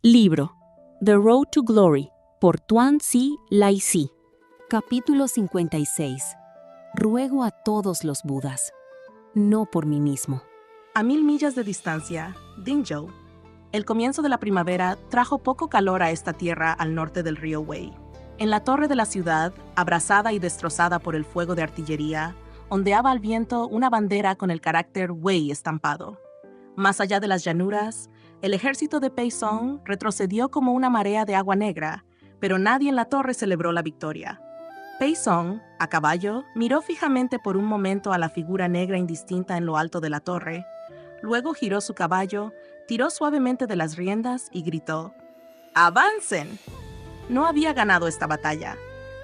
Libro The Road to Glory por Tuan C. Lai-si. Capítulo 56. Ruego a todos los Budas, no por mí mismo. A 1000 millas de distancia, Dingzhou. El comienzo de la primavera trajo poco calor a esta tierra al norte del río Wei. En la torre de la ciudad, abrasada y destrozada por el fuego de artillería, ondeaba al viento una bandera con el carácter Wei estampado. Más allá de las llanuras, el ejército de Pei Song retrocedió como una marea de agua negra, pero nadie en la torre celebró la victoria. Pei Song, a caballo, miró fijamente por un momento a la figura negra indistinta en lo alto de la torre. Luego giró su caballo, tiró suavemente de las riendas y gritó: ¡Avancen! No había ganado esta batalla.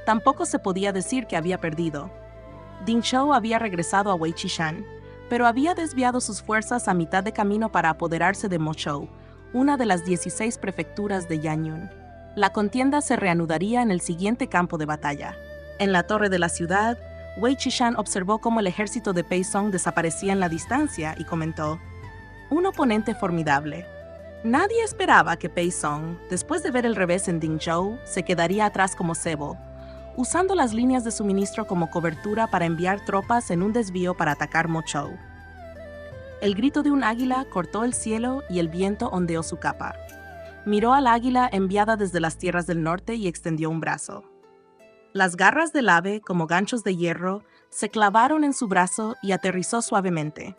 Tampoco se podía decir que había perdido. Dingzhou había regresado a Weichishan, pero había desviado sus fuerzas a mitad de camino para apoderarse de Mochou, una de las 16 prefecturas de Yanyun. La contienda se reanudaría en el siguiente campo de batalla. En la torre de la ciudad, Weichishan observó cómo el ejército de Pei Song desaparecía en la distancia y comentó: un oponente formidable. Nadie esperaba que Pei Song, después de ver el revés en Dingzhou, se quedaría atrás como cebo, usando las líneas de suministro como cobertura para enviar tropas en un desvío para atacar Mochou. El grito de un águila cortó el cielo y el viento ondeó su capa. Miró al águila enviada desde las tierras del norte y extendió un brazo. Las garras del ave, como ganchos de hierro, se clavaron en su brazo y aterrizó suavemente.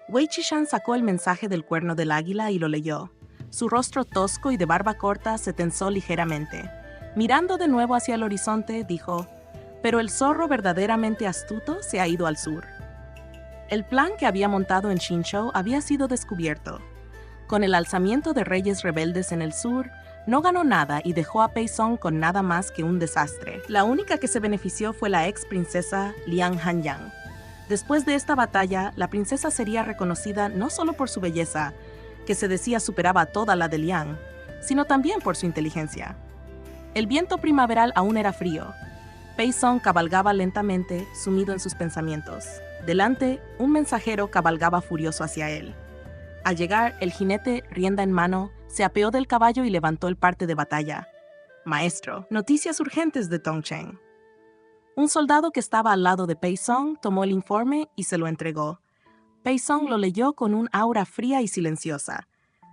Weichishan sacó el mensaje del cuerno del águila y lo leyó. Su rostro tosco y de barba corta se tensó ligeramente. Mirando de nuevo hacia el horizonte, dijo: pero el zorro verdaderamente astuto se ha ido al sur. El plan que había montado en Xinzhou había sido descubierto. Con el alzamiento de reyes rebeldes en el sur, no ganó nada y dejó a Pei Song con nada más que un desastre. La única que se benefició fue la ex princesa Liang Hanyang. Después de esta batalla, la princesa sería reconocida no solo por su belleza, que se decía superaba a toda la de Liang, sino también por su inteligencia. El viento primaveral aún era frío. Pei Song cabalgaba lentamente, sumido en sus pensamientos. Delante, un mensajero cabalgaba furioso hacia él. Al llegar, el jinete, rienda en mano, se apeó del caballo y levantó el parte de batalla. Maestro, noticias urgentes de Tongcheng. Un soldado que estaba al lado de Pei Song tomó el informe y se lo entregó. Pei Song lo leyó con un aura fría y silenciosa.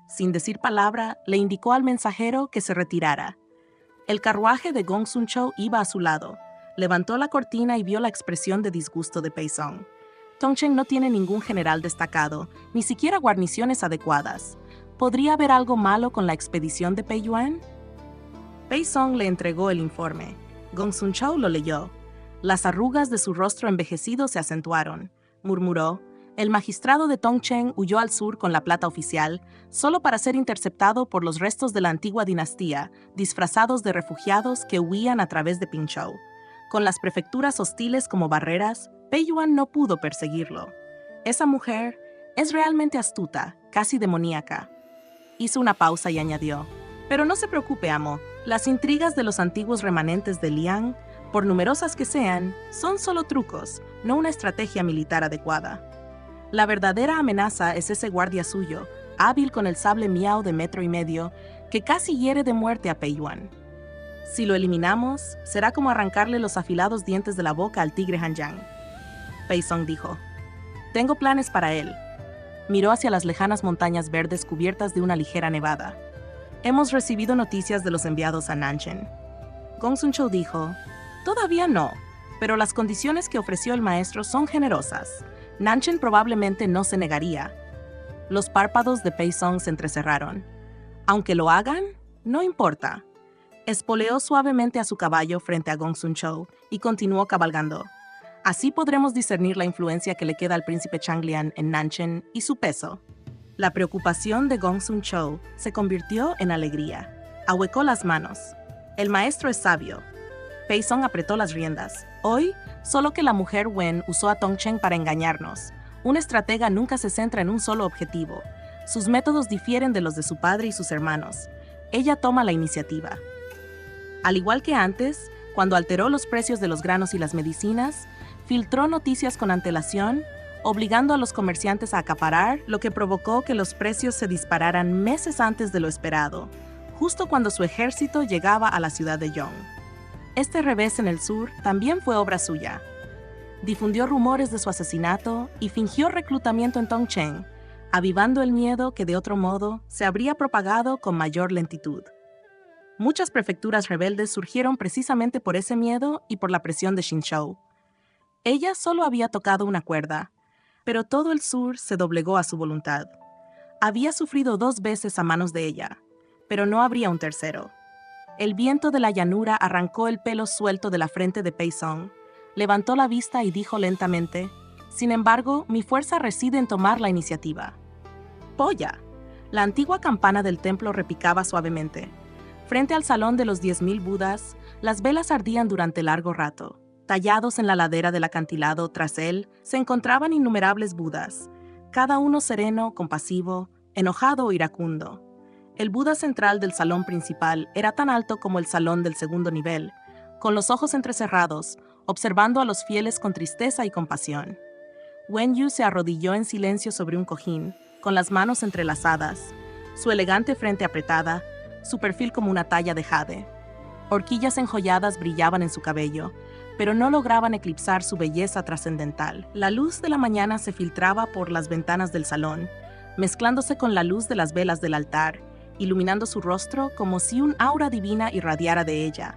Sin decir palabra, le indicó al mensajero que se retirara. El carruaje de Gong Sun-chou iba a su lado. Levantó la cortina y vio la expresión de disgusto de Pei Song. Tongcheng no tiene ningún general destacado, ni siquiera guarniciones adecuadas. ¿Podría haber algo malo con la expedición de Pei Yuan? Pei Song le entregó el informe. Gong Sun-chou lo leyó. Las arrugas de su rostro envejecido se acentuaron. Murmuró: el magistrado de Tongcheng huyó al sur con la plata oficial, solo para ser interceptado por los restos de la antigua dinastía, disfrazados de refugiados que huían a través de Pingzhou. Con las prefecturas hostiles como barreras, Pei Yuan no pudo perseguirlo. Esa mujer es realmente astuta, casi demoníaca. Hizo una pausa y añadió: pero no se preocupe, amo. Las intrigas de los antiguos remanentes de Liang, por numerosas que sean, son solo trucos, no una estrategia militar adecuada. La verdadera amenaza es ese guardia suyo, hábil con el sable miao de 1,5 metros, que casi hiere de muerte a Pei Yuan. Si lo eliminamos, será como arrancarle los afilados dientes de la boca al tigre Hanyang. Pei Song dijo: tengo planes para él. Miró hacia las lejanas montañas verdes cubiertas de una ligera nevada. Hemos recibido noticias de los enviados a Nanchen. Gong Sun-chou dijo: todavía no, pero las condiciones que ofreció el maestro son generosas. Nanchen probablemente no se negaría. Los párpados de Pei Song se entrecerraron. Aunque lo hagan, no importa. Espoleó suavemente a su caballo frente a Gong Sun-chou y continuó cabalgando. Así podremos discernir la influencia que le queda al príncipe Changlian en Nanchen y su peso. La preocupación de Gong Sun-chou se convirtió en alegría. Ahuecó las manos. El maestro es sabio. Pei Song apretó las riendas. Hoy, solo que la mujer Wen usó a Tongcheng para engañarnos. Un estratega nunca se centra en un solo objetivo. Sus métodos difieren de los de su padre y sus hermanos. Ella toma la iniciativa. Al igual que antes, cuando alteró los precios de los granos y las medicinas, filtró noticias con antelación, obligando a los comerciantes a acaparar, lo que provocó que los precios se dispararan meses antes de lo esperado. justo cuando su ejército llegaba a la ciudad de Yong. Este revés en el sur también fue obra suya. Difundió rumores de su asesinato y fingió reclutamiento en Tongcheng, avivando el miedo que de otro modo se habría propagado con mayor lentitud. Muchas prefecturas rebeldes surgieron precisamente por ese miedo y por la presión de Xinzhou. Ella solo había tocado una cuerda, pero todo el sur se doblegó a su voluntad. Había sufrido 2 veces a manos de ella, pero no habría un tercero. El viento de la llanura arrancó el pelo suelto de la frente de Pei Song, levantó la vista y dijo lentamente: «Sin embargo, mi fuerza reside en tomar la iniciativa». «Polla». La antigua campana del templo repicaba suavemente. Frente al salón de los 10.000 Budas, las velas ardían durante largo rato. Tallados en la ladera del acantilado tras él, se encontraban innumerables Budas, cada uno sereno, compasivo, enojado o iracundo. El Buda central del salón principal era tan alto como el salón del segundo nivel, con los ojos entrecerrados, observando a los fieles con tristeza y compasión. Wen Yu se arrodilló en silencio sobre un cojín, con las manos entrelazadas, su elegante frente apretada, su perfil como una talla de jade. Horquillas enjolladas brillaban en su cabello, pero no lograban eclipsar su belleza trascendental. La luz de la mañana se filtraba por las ventanas del salón, mezclándose con la luz de las velas del altar, iluminando su rostro como si un aura divina irradiara de ella.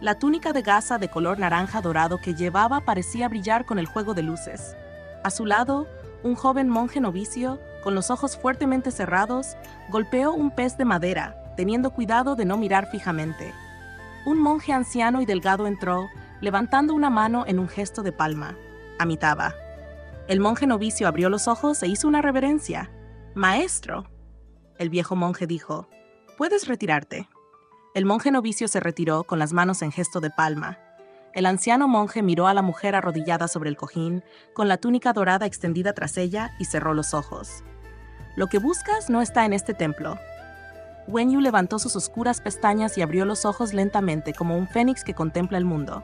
La túnica de gasa de color naranja dorado que llevaba parecía brillar con el juego de luces. A su lado, un joven monje novicio, con los ojos fuertemente cerrados, golpeó un pez de madera, teniendo cuidado de no mirar fijamente. Un monje anciano y delgado entró, levantando una mano en un gesto de palma. Amitabha. El monje novicio abrió los ojos e hizo una reverencia. «Maestro». El viejo monje dijo: «Puedes retirarte». El monje novicio se retiró con las manos en gesto de palma. El anciano monje miró a la mujer arrodillada sobre el cojín, con la túnica dorada extendida tras ella, y cerró los ojos. «Lo que buscas no está en este templo». Wen Yu levantó sus oscuras pestañas y abrió los ojos lentamente como un fénix que contempla el mundo.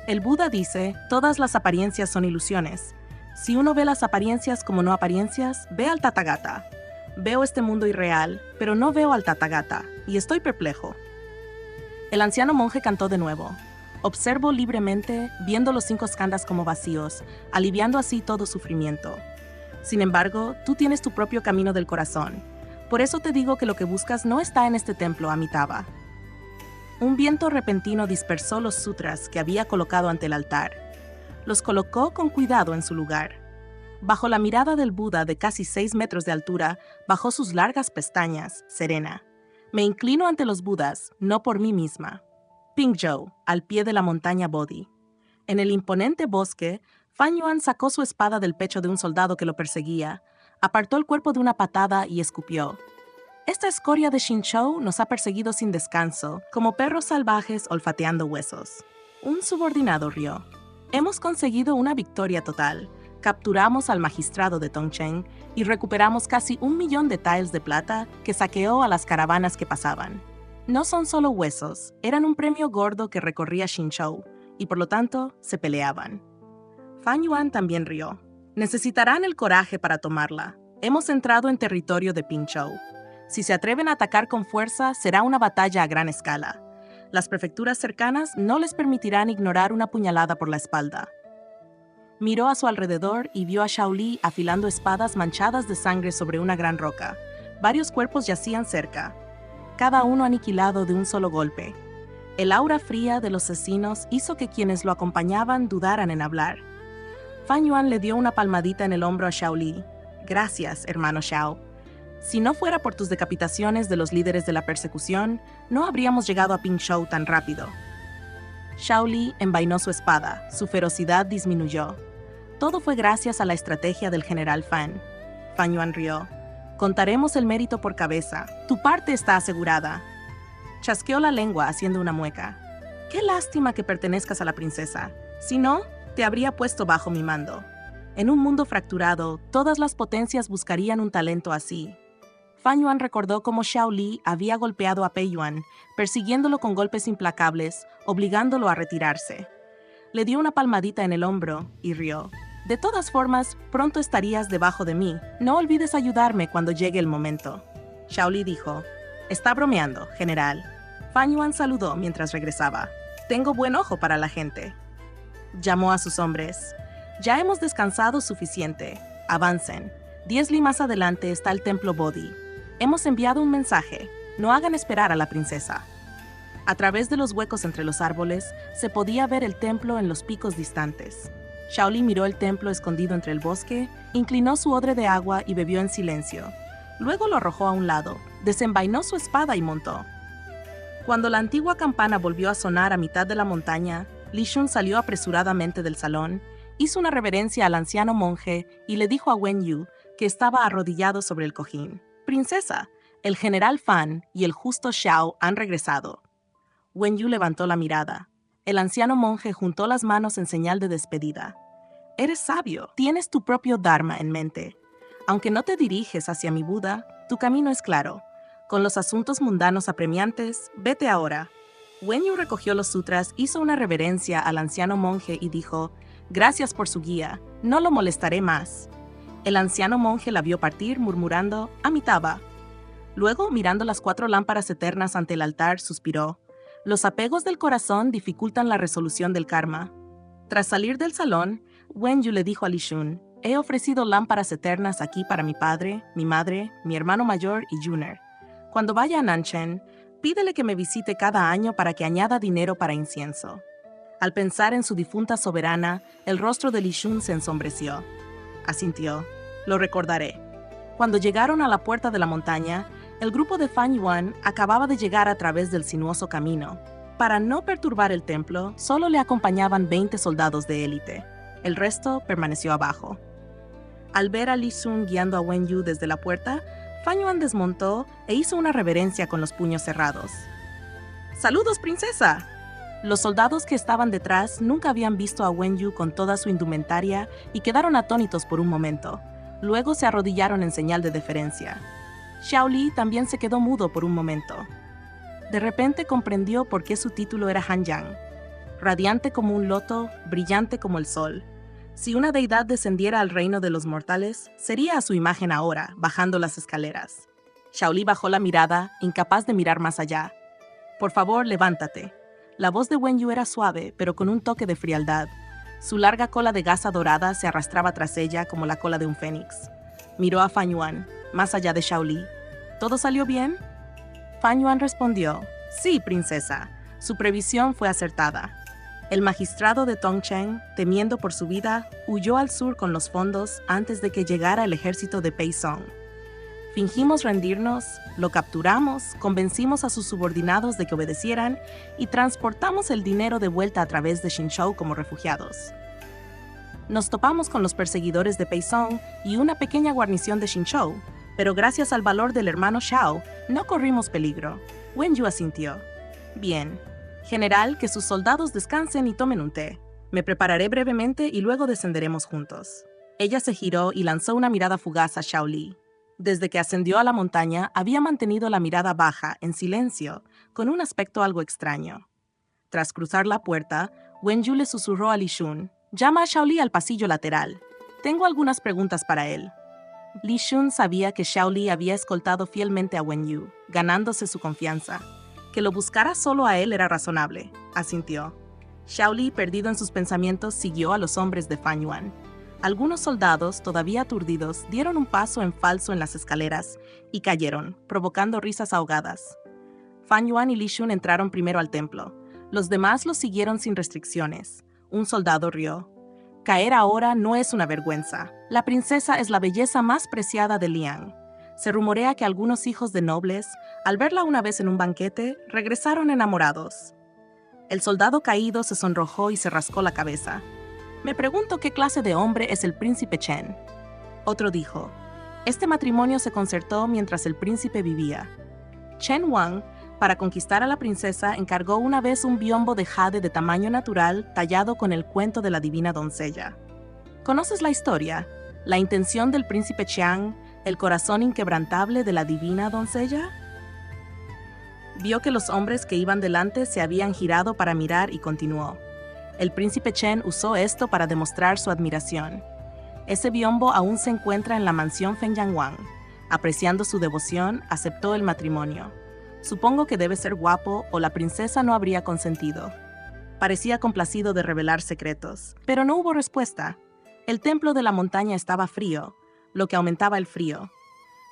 El Buda dice: todas las apariencias son ilusiones. Si uno ve las apariencias como no apariencias, ve al Tathagata. Veo este mundo irreal, pero no veo al Tathagata, y estoy perplejo. El anciano monje cantó de nuevo. Observo libremente, viendo los 5 skandhas como vacíos, aliviando así todo sufrimiento. Sin embargo, tú tienes tu propio camino del corazón. Por eso te digo que lo que buscas no está en este templo, Amitabha. Un viento repentino dispersó los sutras que había colocado ante el altar. Los colocó con cuidado en su lugar. Bajo la mirada del Buda de casi 6 metros de altura, bajó sus largas pestañas, serena. Me inclino ante los Budas, no por mí misma. Pingzhou, al pie de la montaña Bodhi. En el imponente bosque, Fan Yuan sacó su espada del pecho de un soldado que lo perseguía, apartó el cuerpo de una patada y escupió. Esta escoria de Xinzhou nos ha perseguido sin descanso, como perros salvajes olfateando huesos. Un subordinado rió. Hemos conseguido una victoria total. Capturamos al magistrado de Tongcheng y recuperamos casi 1 millón de taels de plata que saqueó a las caravanas que pasaban. No son solo huesos, eran un premio gordo que recorría Xinzhou, y por lo tanto, se peleaban. Fan Yuan también rió. Necesitarán el coraje para tomarla. Hemos entrado en territorio de Pingzhou. Si se atreven a atacar con fuerza, será una batalla a gran escala. Las prefecturas cercanas no les permitirán ignorar una puñalada por la espalda. Miró a su alrededor y vio a Shaoli afilando espadas manchadas de sangre sobre una gran roca. Varios cuerpos yacían cerca, cada uno aniquilado de un solo golpe. El aura fría de los asesinos hizo que quienes lo acompañaban dudaran en hablar. Fan Yuan le dio una palmadita en el hombro a Shaoli. «Gracias, hermano Shao. Si no fuera por tus decapitaciones de los líderes de la persecución, no habríamos llegado a Pingzhou tan rápido». Shaoli envainó su espada, su ferocidad disminuyó. Todo fue gracias a la estrategia del general Fan. Fan Yuan rió. «Contaremos el mérito por cabeza. Tu parte está asegurada». Chasqueó la lengua haciendo una mueca. «Qué lástima que pertenezcas a la princesa. Si no, te habría puesto bajo mi mando. En un mundo fracturado, todas las potencias buscarían un talento así». Fan Yuan recordó cómo Shaoli había golpeado a Pei Yuan, persiguiéndolo con golpes implacables, obligándolo a retirarse. Le dio una palmadita en el hombro y rió. «De todas formas, pronto estarías debajo de mí. No olvides ayudarme cuando llegue el momento». Shaoli dijo: Está bromeando, general. Fan Yuan saludó mientras regresaba. Tengo buen ojo para la gente. Llamó a sus hombres. Ya hemos descansado suficiente. Avancen. 10 li más adelante está el templo Bodhi. Hemos enviado un mensaje. No hagan esperar a la princesa. A través de los huecos entre los árboles, se podía ver el templo en los picos distantes. Xiaoli miró el templo escondido entre el bosque, inclinó su odre de agua y bebió en silencio. Luego lo arrojó a un lado, desenvainó su espada y montó. Cuando la antigua campana volvió a sonar a mitad de la montaña, Li Shun salió apresuradamente del salón, hizo una reverencia al anciano monje y le dijo a Wen Yu, que estaba arrodillado sobre el cojín: «Princesa, el general Fan y el justo Xiao han regresado». Wen Yu levantó la mirada. El anciano monje juntó las manos en señal de despedida. «Eres sabio, tienes tu propio dharma en mente. Aunque no te diriges hacia mi Buda, tu camino es claro. Con los asuntos mundanos apremiantes, vete ahora». Wen Yu recogió los sutras, hizo una reverencia al anciano monje y dijo: «Gracias por su guía, no lo molestaré más». El anciano monje la vio partir murmurando «Amitabha». Luego, mirando las 4 lámparas eternas ante el altar, suspiró: «Los apegos del corazón dificultan la resolución del karma». Tras salir del salón, Wen Yu le dijo a Li Shun: «He ofrecido lámparas eternas aquí para mi padre, mi madre, mi hermano mayor y Juner. Cuando vaya a Nanchen, pídele que me visite cada año para que añada dinero para incienso». Al pensar en su difunta soberana, el rostro de Li Shun se ensombreció. Asintió: «Lo recordaré». Cuando llegaron a la puerta de la montaña, el grupo de Fan Yuan acababa de llegar a través del sinuoso camino. Para no perturbar el templo, solo le acompañaban 20 soldados de élite. El resto permaneció abajo. Al ver a Li Shun guiando a Wen Yu desde la puerta, Fan Yuan desmontó e hizo una reverencia con los puños cerrados. «¡Saludos, princesa!». Los soldados que estaban detrás nunca habían visto a Wen Yu con toda su indumentaria y quedaron atónitos por un momento. Luego se arrodillaron en señal de deferencia. Xiaoli también se quedó mudo por un momento. De repente comprendió por qué su título era Hanyang. Radiante como un loto, brillante como el sol. Si una deidad descendiera al reino de los mortales, sería a su imagen ahora, bajando las escaleras. Xiaoli bajó la mirada, incapaz de mirar más allá. «Por favor, levántate». La voz de Wen Yu era suave, pero con un toque de frialdad. Su larga cola de gasa dorada se arrastraba tras ella como la cola de un fénix. Miró a Fan Yuan, más allá de Xiaoli. «¿Todo salió bien?». Fan Yuan respondió: «Sí, princesa. Su previsión fue acertada». El magistrado de Tongcheng, temiendo por su vida, huyó al sur con los fondos antes de que llegara el ejército de Pei Song. Fingimos rendirnos, lo capturamos, convencimos a sus subordinados de que obedecieran y transportamos el dinero de vuelta a través de Xinzhou como refugiados. Nos topamos con los perseguidores de Pei Song y una pequeña guarnición de Xinzhou, pero gracias al valor del hermano Xiao, no corrimos peligro. Wen Yu asintió. «Bien. General, que sus soldados descansen y tomen un té. Me prepararé brevemente y luego descenderemos juntos». Ella se giró y lanzó una mirada fugaz a Xiaoli. Desde que ascendió a la montaña, había mantenido la mirada baja, en silencio, con un aspecto algo extraño. Tras cruzar la puerta, Wen Yu le susurró a Li Shun: «Llama a Xiaoli al pasillo lateral. Tengo algunas preguntas para él». Li Shun sabía que Xiaoli había escoltado fielmente a Wen Yu, ganándose su confianza. Que lo buscara solo a él era razonable, asintió. Xiaoli, perdido en sus pensamientos, siguió a los hombres de Fan Yuan. Algunos soldados, todavía aturdidos, dieron un paso en falso en las escaleras y cayeron, provocando risas ahogadas. Fan Yuan y Li Shun entraron primero al templo. Los demás los siguieron sin restricciones. Un soldado rió. «Caer ahora no es una vergüenza. La princesa es la belleza más preciada de Liang». Se rumorea que algunos hijos de nobles, al verla una vez en un banquete, regresaron enamorados. El soldado caído se sonrojó y se rascó la cabeza. «Me pregunto qué clase de hombre es el príncipe Chen». Otro dijo: «Este matrimonio se concertó mientras el príncipe vivía». Chen Wang, para conquistar a la princesa, encargó una vez un biombo de jade de tamaño natural tallado con el cuento de la divina doncella. ¿Conoces la historia? ¿La intención del príncipe Chiang, el corazón inquebrantable de la divina doncella? Vio que los hombres que iban delante se habían girado para mirar y continuó. El príncipe Chen usó esto para demostrar su admiración. Ese biombo aún se encuentra en la mansión Fengyang Wang. Apreciando su devoción, aceptó el matrimonio. Supongo que debe ser guapo o la princesa no habría consentido. Parecía complacido de revelar secretos, pero no hubo respuesta. El templo de la montaña estaba frío, lo que aumentaba el frío.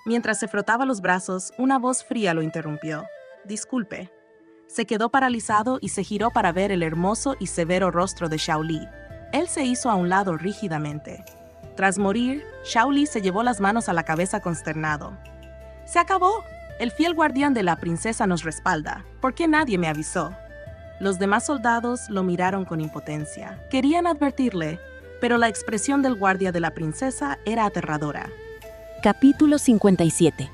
Mientras se frotaba los brazos, una voz fría lo interrumpió. «Disculpe». Se quedó paralizado y se giró para ver el hermoso y severo rostro de Xiao Li. Él se hizo a un lado rígidamente. Tras morir, Xiao Li se llevó las manos a la cabeza consternado. «Se acabó. El fiel guardián de la princesa nos respalda. ¿Por qué nadie me avisó?» Los demás soldados lo miraron con impotencia. Querían advertirle, pero la expresión del guardia de la princesa era aterradora. Capítulo 57.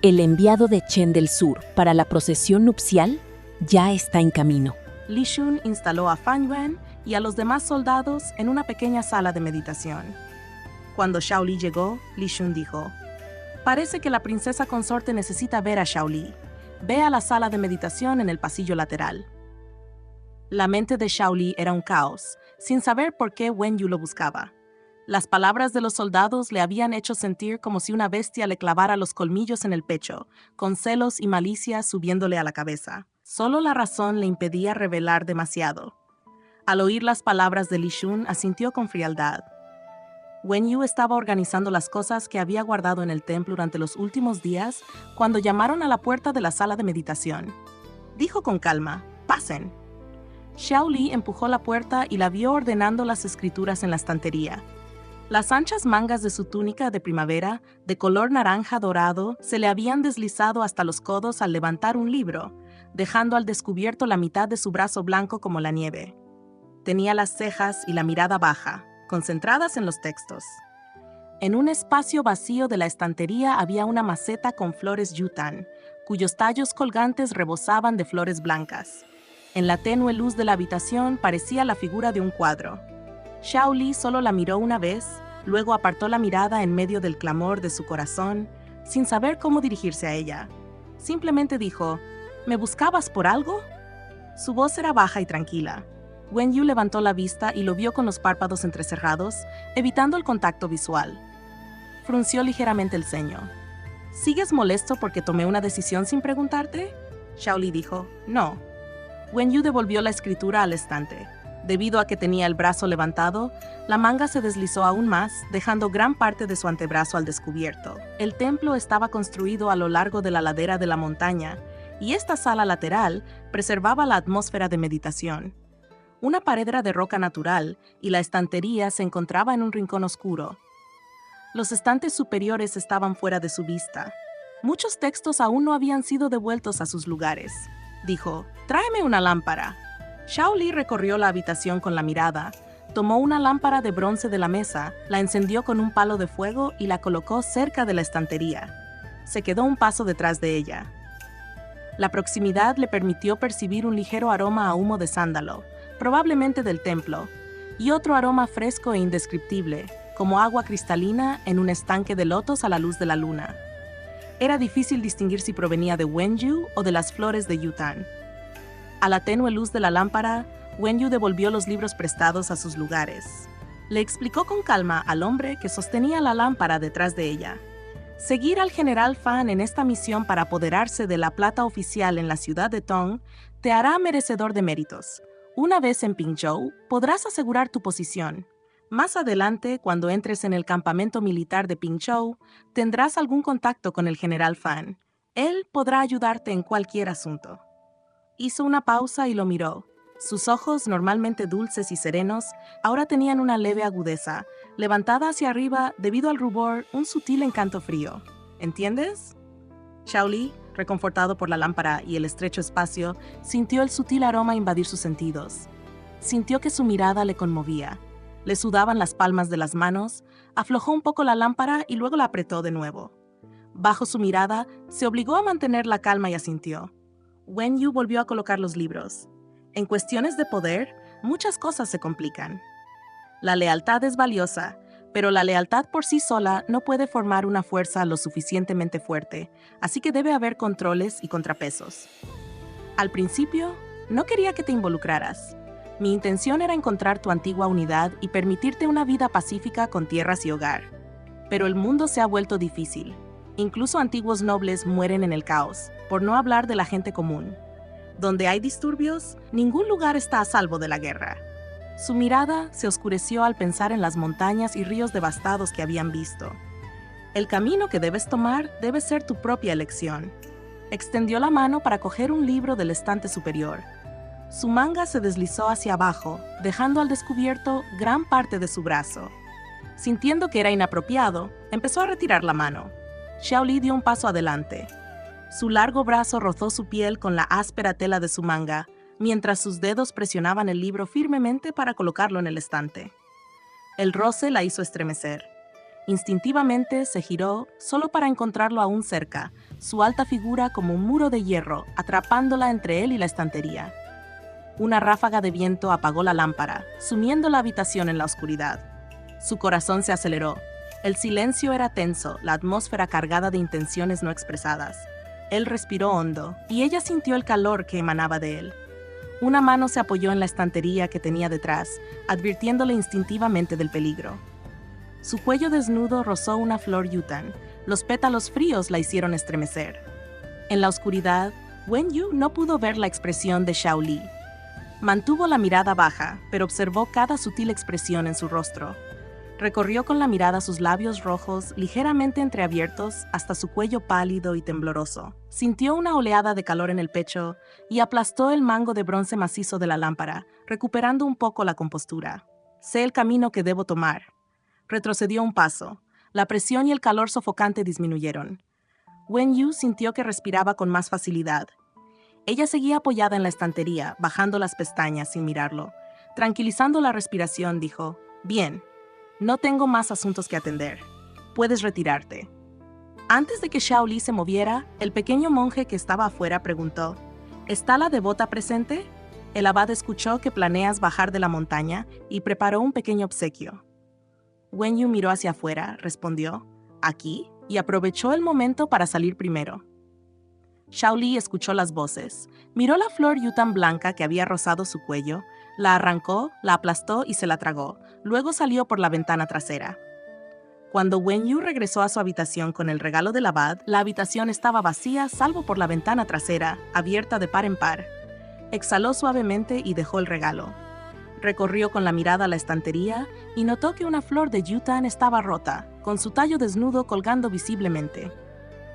El enviado de Chen del Sur para la procesión nupcial ya está en camino. Li Shun instaló a Fan Yuan y a los demás soldados en una pequeña sala de meditación. Cuando Xiao Li llegó, Li Shun dijo: «Parece que la princesa consorte necesita ver a Xiao Li. Ve a la sala de meditación en el pasillo lateral». La mente de Xiao Li era un caos, sin saber por qué Wen Yu lo buscaba. Las palabras de los soldados le habían hecho sentir como si una bestia le clavara los colmillos en el pecho, con celos y malicia subiéndole a la cabeza. Solo la razón le impedía revelar demasiado. Al oír las palabras de Li Shun, asintió con frialdad. Wen Yu estaba organizando las cosas que había guardado en el templo durante los últimos días cuando llamaron a la puerta de la sala de meditación. Dijo con calma: «Pasen». Xiao Li empujó la puerta y la vio ordenando las escrituras en la estantería. Las anchas mangas de su túnica de primavera, de color naranja dorado, se le habían deslizado hasta los codos al levantar un libro, dejando al descubierto la mitad de su brazo blanco como la nieve. Tenía las cejas y la mirada baja, concentradas en los textos. En un espacio vacío de la estantería había una maceta con flores yutan, cuyos tallos colgantes rebosaban de flores blancas. En la tenue luz de la habitación parecía la figura de un cuadro. Xiao Li solo la miró una vez, luego apartó la mirada en medio del clamor de su corazón, sin saber cómo dirigirse a ella. Simplemente dijo: «¿Me buscabas por algo?». Su voz era baja y tranquila. Wen Yu levantó la vista y lo vio con los párpados entrecerrados, evitando el contacto visual. Frunció ligeramente el ceño. «¿Sigues molesto porque tomé una decisión sin preguntarte?». Xiao Li dijo: «No». Wen Yu devolvió la escritura al estante. Debido a que tenía el brazo levantado, la manga se deslizó aún más, dejando gran parte de su antebrazo al descubierto. El templo estaba construido a lo largo de la ladera de la montaña, y esta sala lateral preservaba la atmósfera de meditación. Una pared era de roca natural, y la estantería se encontraba en un rincón oscuro. Los estantes superiores estaban fuera de su vista. Muchos textos aún no habían sido devueltos a sus lugares. Dijo: «Tráeme una lámpara». Xiao Li recorrió la habitación con la mirada, tomó una lámpara de bronce de la mesa, la encendió con un palo de fuego y la colocó cerca de la estantería. Se quedó un paso detrás de ella. La proximidad le permitió percibir un ligero aroma a humo de sándalo, probablemente del templo, y otro aroma fresco e indescriptible, como agua cristalina en un estanque de lotos a la luz de la luna. Era difícil distinguir si provenía de Wen Yu o de las flores de Yutan. A la tenue luz de la lámpara, Wen Yu devolvió los libros prestados a sus lugares. Le explicó con calma al hombre que sostenía la lámpara detrás de ella. Seguir al general Fan en esta misión para apoderarse de la plata oficial en la ciudad de Tong te hará merecedor de méritos. Una vez en Pingzhou, podrás asegurar tu posición. Más adelante, cuando entres en el campamento militar de Pingzhou, tendrás algún contacto con el general Fan. Él podrá ayudarte en cualquier asunto. Hizo una pausa y lo miró. Sus ojos, normalmente dulces y serenos, ahora tenían una leve agudeza, levantada hacia arriba debido al rubor, un sutil encanto frío. ¿Entiendes? Xiao Li, reconfortado por la lámpara y el estrecho espacio, sintió el sutil aroma invadir sus sentidos. Sintió que su mirada le conmovía. Le sudaban las palmas de las manos, aflojó un poco la lámpara y luego la apretó de nuevo. Bajo su mirada, se obligó a mantener la calma y asintió. Wen Yu volvió a colocar los libros. En cuestiones de poder, muchas cosas se complican. La lealtad es valiosa, pero la lealtad por sí sola no puede formar una fuerza lo suficientemente fuerte, así que debe haber controles y contrapesos. Al principio, no quería que te involucraras. Mi intención era encontrar tu antigua unidad y permitirte una vida pacífica con tierras y hogar. Pero el mundo se ha vuelto difícil, Incluso antiguos nobles mueren en el caos, por no hablar de la gente común. Donde hay disturbios, ningún lugar está a salvo de la guerra. Su mirada se oscureció al pensar en las montañas y ríos devastados que habían visto. El camino que debes tomar debe ser tu propia elección. Extendió la mano para coger un libro del estante superior. Su manga se deslizó hacia abajo, dejando al descubierto gran parte de su brazo. Sintiendo que era inapropiado, empezó a retirar la mano. Xiao Li dio un paso adelante. Su largo brazo rozó su piel con la áspera tela de su manga, mientras sus dedos presionaban el libro firmemente para colocarlo en el estante. El roce la hizo estremecer. Instintivamente se giró solo para encontrarlo aún cerca, su alta figura como un muro de hierro, atrapándola entre él y la estantería. Una ráfaga de viento apagó la lámpara, sumiendo la habitación en la oscuridad. Su corazón se aceleró. El silencio era tenso, la atmósfera cargada de intenciones no expresadas. Él respiró hondo, y ella sintió el calor que emanaba de él. Una mano se apoyó en la estantería que tenía detrás, advirtiéndole instintivamente del peligro. Su cuello desnudo rozó una flor yutan. Los pétalos fríos la hicieron estremecer. En la oscuridad, Wen Yu no pudo ver la expresión de Xiao Li. Mantuvo la mirada baja, pero observó cada sutil expresión en su rostro. Recorrió con la mirada sus labios rojos, ligeramente entreabiertos, hasta su cuello pálido y tembloroso. Sintió una oleada de calor en el pecho y aplastó el mango de bronce macizo de la lámpara, recuperando un poco la compostura. Sé el camino que debo tomar. Retrocedió un paso. La presión y el calor sofocante disminuyeron. Wen Yu sintió que respiraba con más facilidad. Ella seguía apoyada en la estantería, bajando las pestañas sin mirarlo. Tranquilizando la respiración, dijo: «Bien, no tengo más asuntos que atender. Puedes retirarte». Antes de que Xiao Li se moviera, el pequeño monje que estaba afuera preguntó: «¿Está la devota presente?» El abad escuchó que planeas bajar de la montaña y preparó un pequeño obsequio. Wen Yu miró hacia afuera, respondió: «¿Aquí?» y aprovechó el momento para salir primero. Xiao Li escuchó las voces, miró la flor yutan blanca que había rozado su cuello, la arrancó, la aplastó y se la tragó, luego salió por la ventana trasera. Cuando Wen Yu regresó a su habitación con el regalo del abad, la habitación estaba vacía salvo por la ventana trasera, abierta de par en par. Exhaló suavemente y dejó el regalo. Recorrió con la mirada la estantería y notó que una flor de yutan estaba rota, con su tallo desnudo colgando visiblemente.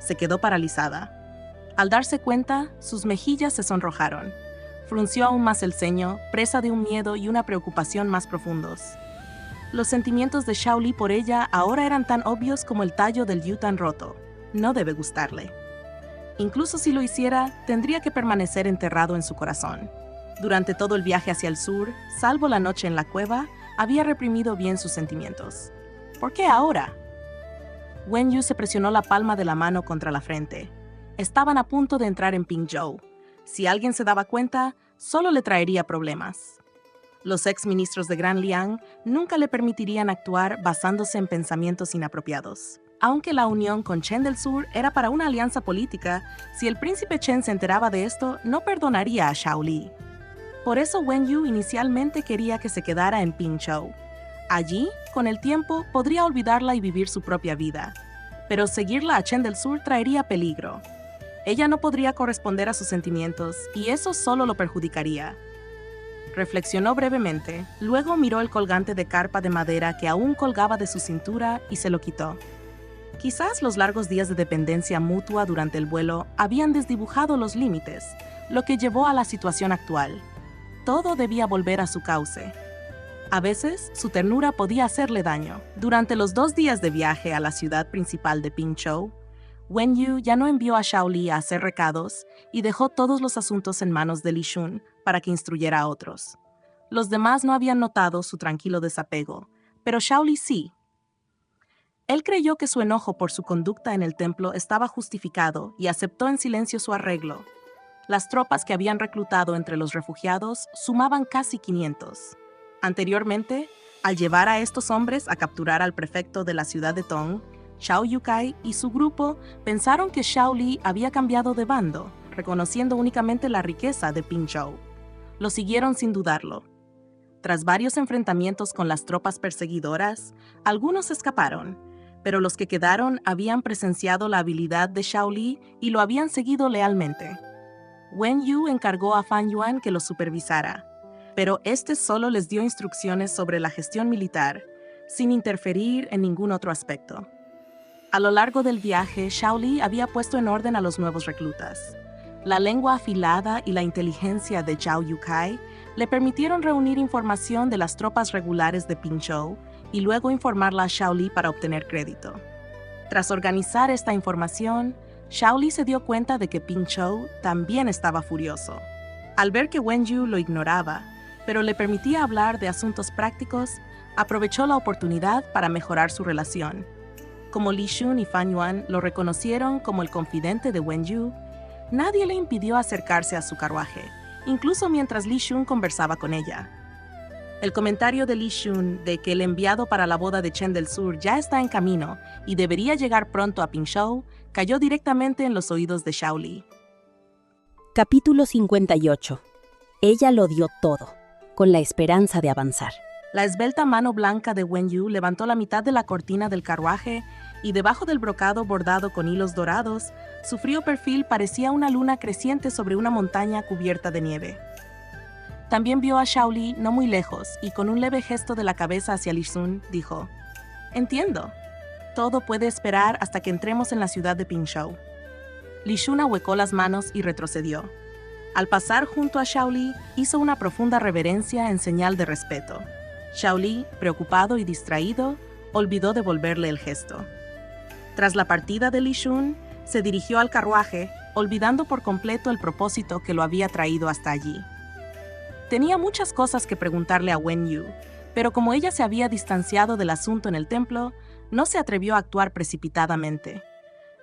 Se quedó paralizada. Al darse cuenta, sus mejillas se sonrojaron. Frunció aún más el ceño, presa de un miedo y una preocupación más profundos. Los sentimientos de Xiao Li por ella ahora eran tan obvios como el tallo del yutan roto. No debe gustarle. Incluso si lo hiciera, tendría que permanecer enterrado en su corazón. Durante todo el viaje hacia el sur, salvo la noche en la cueva, había reprimido bien sus sentimientos. ¿Por qué ahora? Wen Yu se presionó la palma de la mano contra la frente. Estaban a punto de entrar en Pingzhou. Si alguien se daba cuenta, solo le traería problemas. Los ex-ministros de Gran Liang nunca le permitirían actuar basándose en pensamientos inapropiados. Aunque la unión con Chen del Sur era para una alianza política, si el príncipe Chen se enteraba de esto, no perdonaría a Xiao Li. Por eso Wen Yu inicialmente quería que se quedara en Pingzhou. Allí, con el tiempo, podría olvidarla y vivir su propia vida. Pero seguirla a Chen del Sur traería peligro. Ella no podría corresponder a sus sentimientos, y eso solo lo perjudicaría. Reflexionó brevemente, luego miró el colgante de carpa de madera que aún colgaba de su cintura y se lo quitó. Quizás los largos días de dependencia mutua durante el vuelo habían desdibujado los límites, lo que llevó a la situación actual. Todo debía volver a su cauce. A veces, su ternura podía hacerle daño. Durante los 2 días de viaje a la ciudad principal de Pingzhou, Wen Yu ya no envió a Xiao Li a hacer recados y dejó todos los asuntos en manos de Li Shun para que instruyera a otros. Los demás no habían notado su tranquilo desapego, pero Xiao Li sí. Él creyó que su enojo por su conducta en el templo estaba justificado y aceptó en silencio su arreglo. Las tropas que habían reclutado entre los refugiados sumaban casi 500. Anteriormente, al llevar a estos hombres a capturar al prefecto de la ciudad de Tong, Xiao Yukai y su grupo pensaron que Xiao Li había cambiado de bando, reconociendo únicamente la riqueza de Pingzhou. Lo siguieron sin dudarlo. Tras varios enfrentamientos con las tropas perseguidoras, algunos escaparon, pero los que quedaron habían presenciado la habilidad de Xiao Li y lo habían seguido lealmente. Wen Yu encargó a Fan Yuan que los supervisara, pero este solo les dio instrucciones sobre la gestión militar, sin interferir en ningún otro aspecto. A lo largo del viaje, Xiao Li había puesto en orden a los nuevos reclutas. La lengua afilada y la inteligencia de Zhao Yukai le permitieron reunir información de las tropas regulares de Pinzhou y luego informarla a Xiao Li para obtener crédito. Tras organizar esta información, Xiao Li se dio cuenta de que Pinzhou también estaba furioso. Al ver que Wen Yu lo ignoraba, pero le permitía hablar de asuntos prácticos, aprovechó la oportunidad para mejorar su relación. Como Li Shun y Fan Yuan lo reconocieron como el confidente de Wen Yu, nadie le impidió acercarse a su carruaje, incluso mientras Li Shun conversaba con ella. El comentario de Li Shun de que el enviado para la boda de Chen del Sur ya está en camino y debería llegar pronto a Pinzhou cayó directamente en los oídos de Xiao Li. Capítulo 58. Ella lo dio todo, con la esperanza de avanzar. La esbelta mano blanca de Wen Yu levantó la mitad de la cortina del carruaje y debajo del brocado bordado con hilos dorados, su frío perfil parecía una luna creciente sobre una montaña cubierta de nieve. También vio a Xiao Li no muy lejos y con un leve gesto de la cabeza hacia Li Shun, dijo: «Entiendo. Todo puede esperar hasta que entremos en la ciudad de Pinzhou». Li Shun ahuecó las manos y retrocedió. Al pasar junto a Xiao Li, hizo una profunda reverencia en señal de respeto. Xiao Li, preocupado y distraído, olvidó devolverle el gesto. Tras la partida de Li Shun, se dirigió al carruaje, olvidando por completo el propósito que lo había traído hasta allí. Tenía muchas cosas que preguntarle a Wen Yu, pero como ella se había distanciado del asunto en el templo, no se atrevió a actuar precipitadamente.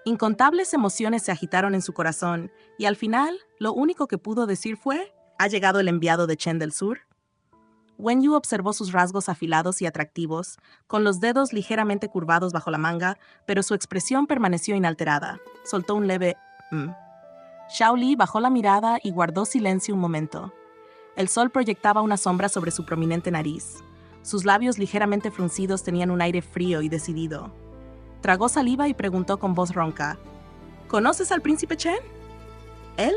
Incontables emociones se agitaron en su corazón, y al final, lo único que pudo decir fue: «¿Ha llegado el enviado de Chen del Sur?». Wen Yu observó sus rasgos afilados y atractivos, con los dedos ligeramente curvados bajo la manga, pero su expresión permaneció inalterada. Soltó un leve Xiao Li bajó la mirada y guardó silencio un momento. El sol proyectaba una sombra sobre su prominente nariz. Sus labios ligeramente fruncidos tenían un aire frío y decidido. Tragó saliva y preguntó con voz ronca: «¿Conoces al príncipe Chen?». «¿Él?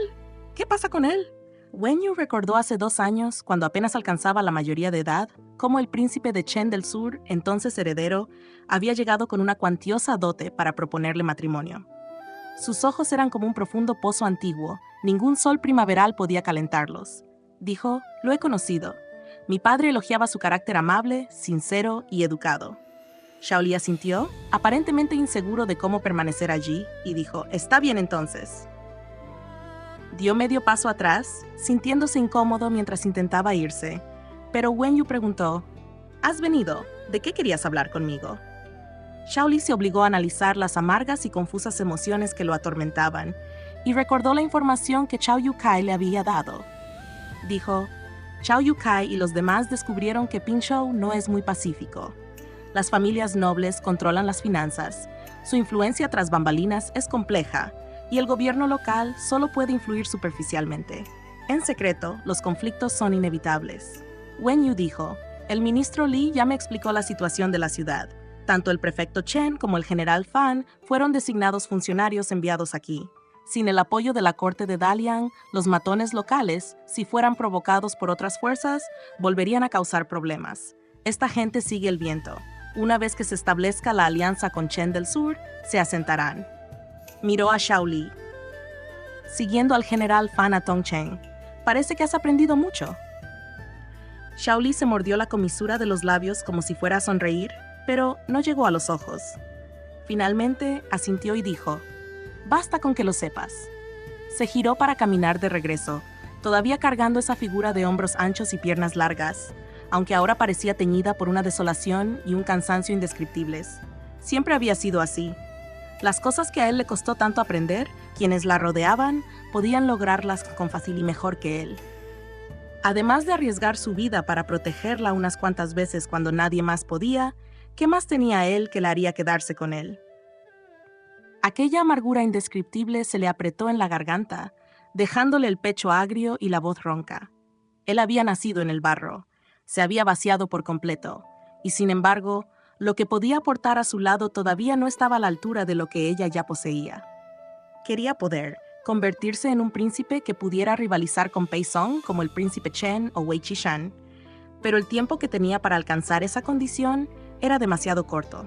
¿Qué pasa con él?». Wen Yu recordó hace 2 años, cuando apenas alcanzaba la mayoría de edad, cómo el príncipe de Chen del Sur, entonces heredero, había llegado con una cuantiosa dote para proponerle matrimonio. Sus ojos eran como un profundo pozo antiguo, ningún sol primaveral podía calentarlos. Dijo: «Lo he conocido. Mi padre elogiaba su carácter amable, sincero y educado». Xiao Li asintió, aparentemente inseguro de cómo permanecer allí, y dijo: «Está bien entonces». Dio medio paso atrás, sintiéndose incómodo mientras intentaba irse, pero Wen Yu preguntó: «¿Has venido? ¿De qué querías hablar conmigo?». Xiao Li se obligó a analizar las amargas y confusas emociones que lo atormentaban, y recordó la información que Zhao Yukai le había dado. Dijo: «Zhao Yukai y los demás descubrieron que Pinzhou no es muy pacífico. Las familias nobles controlan las finanzas, su influencia tras bambalinas es compleja, y el gobierno local solo puede influir superficialmente. En secreto, los conflictos son inevitables». Wen Yu dijo: «El ministro Li ya me explicó la situación de la ciudad. Tanto el prefecto Chen como el general Fan fueron designados funcionarios enviados aquí. Sin el apoyo de la corte de Dalian, los matones locales, si fueran provocados por otras fuerzas, volverían a causar problemas. Esta gente sigue el viento. Una vez que se establezca la alianza con Chen del Sur, se asentarán». Miró a Xiao Li. «Siguiendo al general Fan a Tongcheng, parece que has aprendido mucho». Xiao Li se mordió la comisura de los labios como si fuera a sonreír, pero no llegó a los ojos. Finalmente, asintió y dijo: «Basta con que lo sepas». Se giró para caminar de regreso, todavía cargando esa figura de hombros anchos y piernas largas, aunque ahora parecía teñida por una desolación y un cansancio indescriptibles. Siempre había sido así. Las cosas que a él le costó tanto aprender, quienes la rodeaban, podían lograrlas con fácil y mejor que él. Además de arriesgar su vida para protegerla unas cuantas veces cuando nadie más podía, ¿qué más tenía él que la haría quedarse con él? Aquella amargura indescriptible se le apretó en la garganta, dejándole el pecho agrio y la voz ronca. Él había nacido en el barro, se había vaciado por completo, y sin embargo, Lo que podía aportar a su lado todavía no estaba a la altura de lo que ella ya poseía. Quería poder, convertirse en un príncipe que pudiera rivalizar con Pei Song como el príncipe Chen o Wei Qishan, pero el tiempo que tenía para alcanzar esa condición era demasiado corto.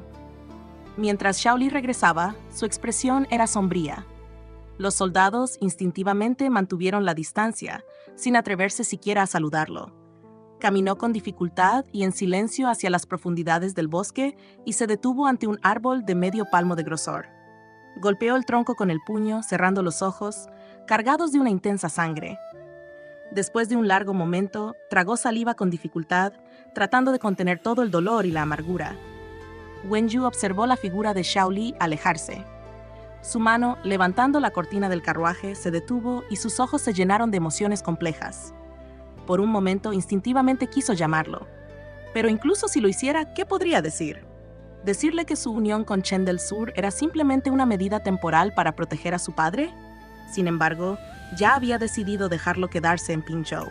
Mientras Xiao Li regresaba, su expresión era sombría. Los soldados instintivamente mantuvieron la distancia, sin atreverse siquiera a saludarlo. Caminó con dificultad y en silencio hacia las profundidades del bosque y se detuvo ante un árbol de medio palmo de grosor. Golpeó el tronco con el puño, cerrando los ojos, cargados de una intensa sangre. Después de un largo momento, tragó saliva con dificultad, tratando de contener todo el dolor y la amargura. Wenyu observó la figura de Xiao Li alejarse. Su mano, levantando la cortina del carruaje, se detuvo y sus ojos se llenaron de emociones complejas. Por un momento, instintivamente quiso llamarlo. Pero incluso si lo hiciera, ¿qué podría decir? ¿Decirle que su unión con Chen del Sur era simplemente una medida temporal para proteger a su padre? Sin embargo, ya había decidido dejarlo quedarse en Pingzhou.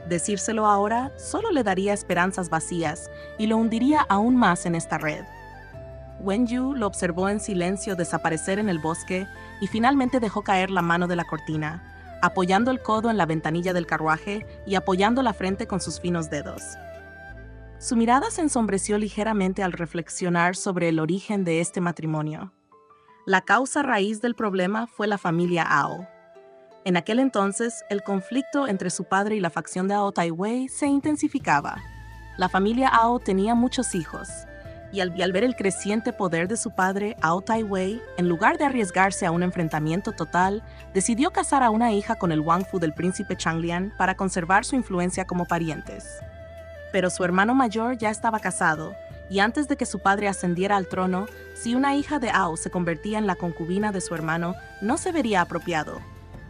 Decírselo ahora solo le daría esperanzas vacías y lo hundiría aún más en esta red. Wenyu lo observó en silencio desaparecer en el bosque y finalmente dejó caer la mano de la cortina, apoyando el codo en la ventanilla del carruaje y apoyando la frente con sus finos dedos. Su mirada se ensombreció ligeramente al reflexionar sobre el origen de este matrimonio. La causa raíz del problema fue la familia Ao. En aquel entonces, el conflicto entre su padre y la facción de Ao Taiwei se intensificaba. La familia Ao tenía muchos hijos, y al ver el creciente poder de su padre, Ao Taiwei, en lugar de arriesgarse a un enfrentamiento total, decidió casar a una hija con el wangfu del príncipe Changlian para conservar su influencia como parientes. Pero su hermano mayor ya estaba casado, y antes de que su padre ascendiera al trono, si una hija de Ao se convertía en la concubina de su hermano, no se vería apropiado.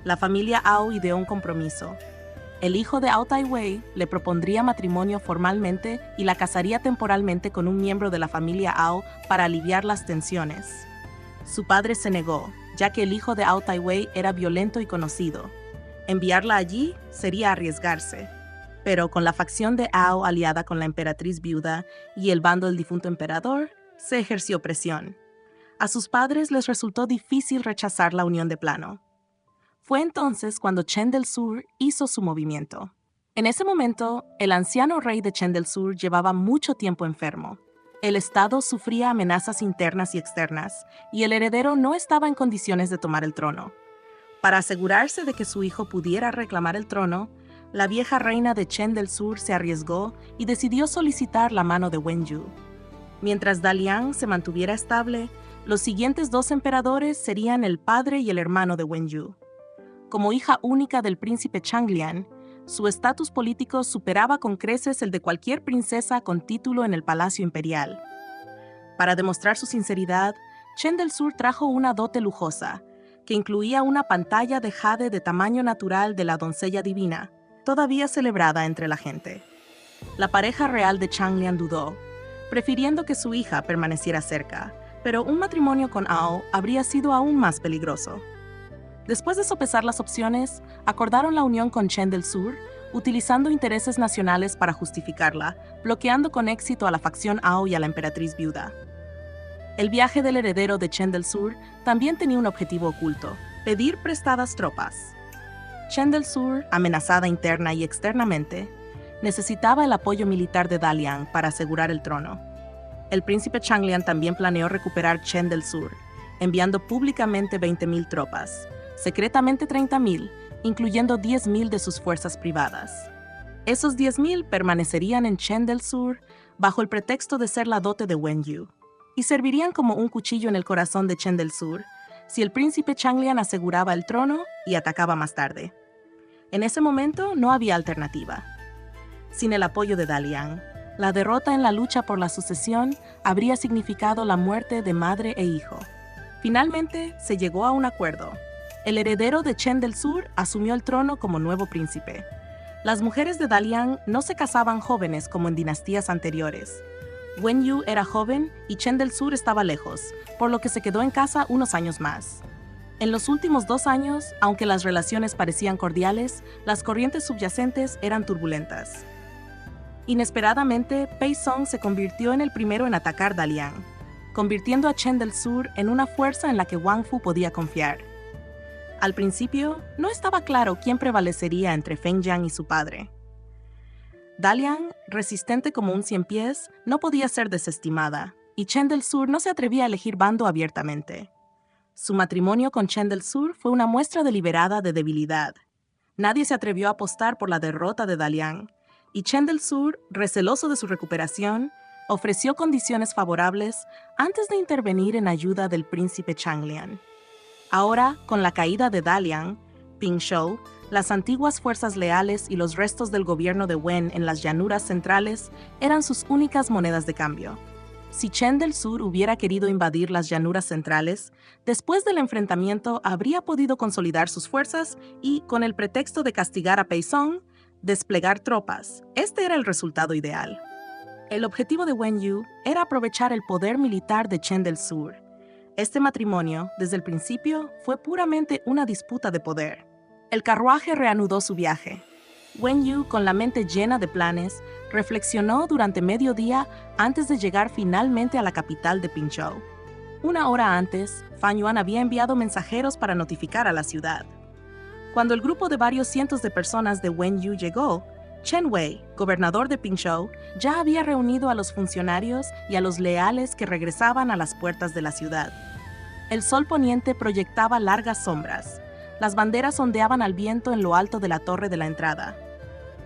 La familia Ao ideó un compromiso. El hijo de Ao Taiwei le propondría matrimonio formalmente y la casaría temporalmente con un miembro de la familia Ao para aliviar las tensiones. Su padre se negó, ya que el hijo de Ao Taiwei era violento y conocido. Enviarla allí sería arriesgarse. Pero con la facción de Ao aliada con la emperatriz viuda y el bando del difunto emperador, se ejerció presión. A sus padres les resultó difícil rechazar la unión de plano. Fue entonces cuando Chen del Sur hizo su movimiento. En ese momento, el anciano rey de Chen del Sur llevaba mucho tiempo enfermo. El estado sufría amenazas internas y externas, y el heredero no estaba en condiciones de tomar el trono. Para asegurarse de que su hijo pudiera reclamar el trono, la vieja reina de Chen del Sur se arriesgó y decidió solicitar la mano de Wenyu. Mientras Dalian se mantuviera estable, los siguientes dos emperadores serían el padre y el hermano de Wenyu. Como hija única del príncipe Changlian, su estatus político superaba con creces el de cualquier princesa con título en el palacio imperial. Para demostrar su sinceridad, Chen del Sur trajo una dote lujosa, que incluía una pantalla de jade de tamaño natural de la doncella divina, todavía celebrada entre la gente. La pareja real de Changlian dudó, prefiriendo que su hija permaneciera cerca, pero un matrimonio con Ao habría sido aún más peligroso. Después de sopesar las opciones, acordaron la unión con Chen del Sur, utilizando intereses nacionales para justificarla, bloqueando con éxito a la facción Ao y a la emperatriz viuda. El viaje del heredero de Chen del Sur también tenía un objetivo oculto: pedir prestadas tropas. Chen del Sur, amenazada interna y externamente, necesitaba el apoyo militar de Dalian para asegurar el trono. El príncipe Changlian también planeó recuperar Chen del Sur, enviando públicamente 20,000 tropas, secretamente 30,000, incluyendo 10,000 de sus fuerzas privadas. Esos 10,000 permanecerían en Chen del Sur bajo el pretexto de ser la dote de Wenyu, y servirían como un cuchillo en el corazón de Chen del Sur si el príncipe Changlian aseguraba el trono y atacaba más tarde. En ese momento no había alternativa. Sin el apoyo de Dalian, la derrota en la lucha por la sucesión habría significado la muerte de madre e hijo. Finalmente, se llegó a un acuerdo. El heredero de Chen del Sur asumió el trono como nuevo príncipe. Las mujeres de Dalian no se casaban jóvenes como en dinastías anteriores. Wenyu era joven y Chen del Sur estaba lejos, por lo que se quedó en casa unos años más. En los últimos 2 años, aunque las relaciones parecían cordiales, las corrientes subyacentes eran turbulentas. Inesperadamente, Pei Song se convirtió en el primero en atacar Dalian, convirtiendo a Chen del Sur en una fuerza en la que Wang Fu podía confiar. Al principio, no estaba claro quién prevalecería entre Feng Jiang y su padre. Dalian, resistente como un ciempiés, no podía ser desestimada, y Chen del Sur no se atrevía a elegir bando abiertamente. Su matrimonio con Chen del Sur fue una muestra deliberada de debilidad. Nadie se atrevió a apostar por la derrota de Dalian, y Chen del Sur, receloso de su recuperación, ofreció condiciones favorables antes de intervenir en ayuda del príncipe Changlian. Ahora, con la caída de Dalian, Pingzhou, las antiguas fuerzas leales y los restos del gobierno de Wen en las llanuras centrales eran sus únicas monedas de cambio. Si Chen del Sur hubiera querido invadir las llanuras centrales, después del enfrentamiento habría podido consolidar sus fuerzas y, con el pretexto de castigar a Pei Song, desplegar tropas. Este era el resultado ideal. El objetivo de Wen Yu era aprovechar el poder militar de Chen del Sur. Este matrimonio, desde el principio, fue puramente una disputa de poder. El carruaje reanudó su viaje. Wen Yu, con la mente llena de planes, reflexionó durante medio día antes de llegar finalmente a la capital de Pingzhou. Una hora antes, Fan Yuan había enviado mensajeros para notificar a la ciudad. Cuando el grupo de varios cientos de personas de Wen Yu llegó, Chen Wei, gobernador de Pingzhou, ya había reunido a los funcionarios y a los leales que regresaban a las puertas de la ciudad. El sol poniente proyectaba largas sombras. Las banderas ondeaban al viento en lo alto de la torre de la entrada.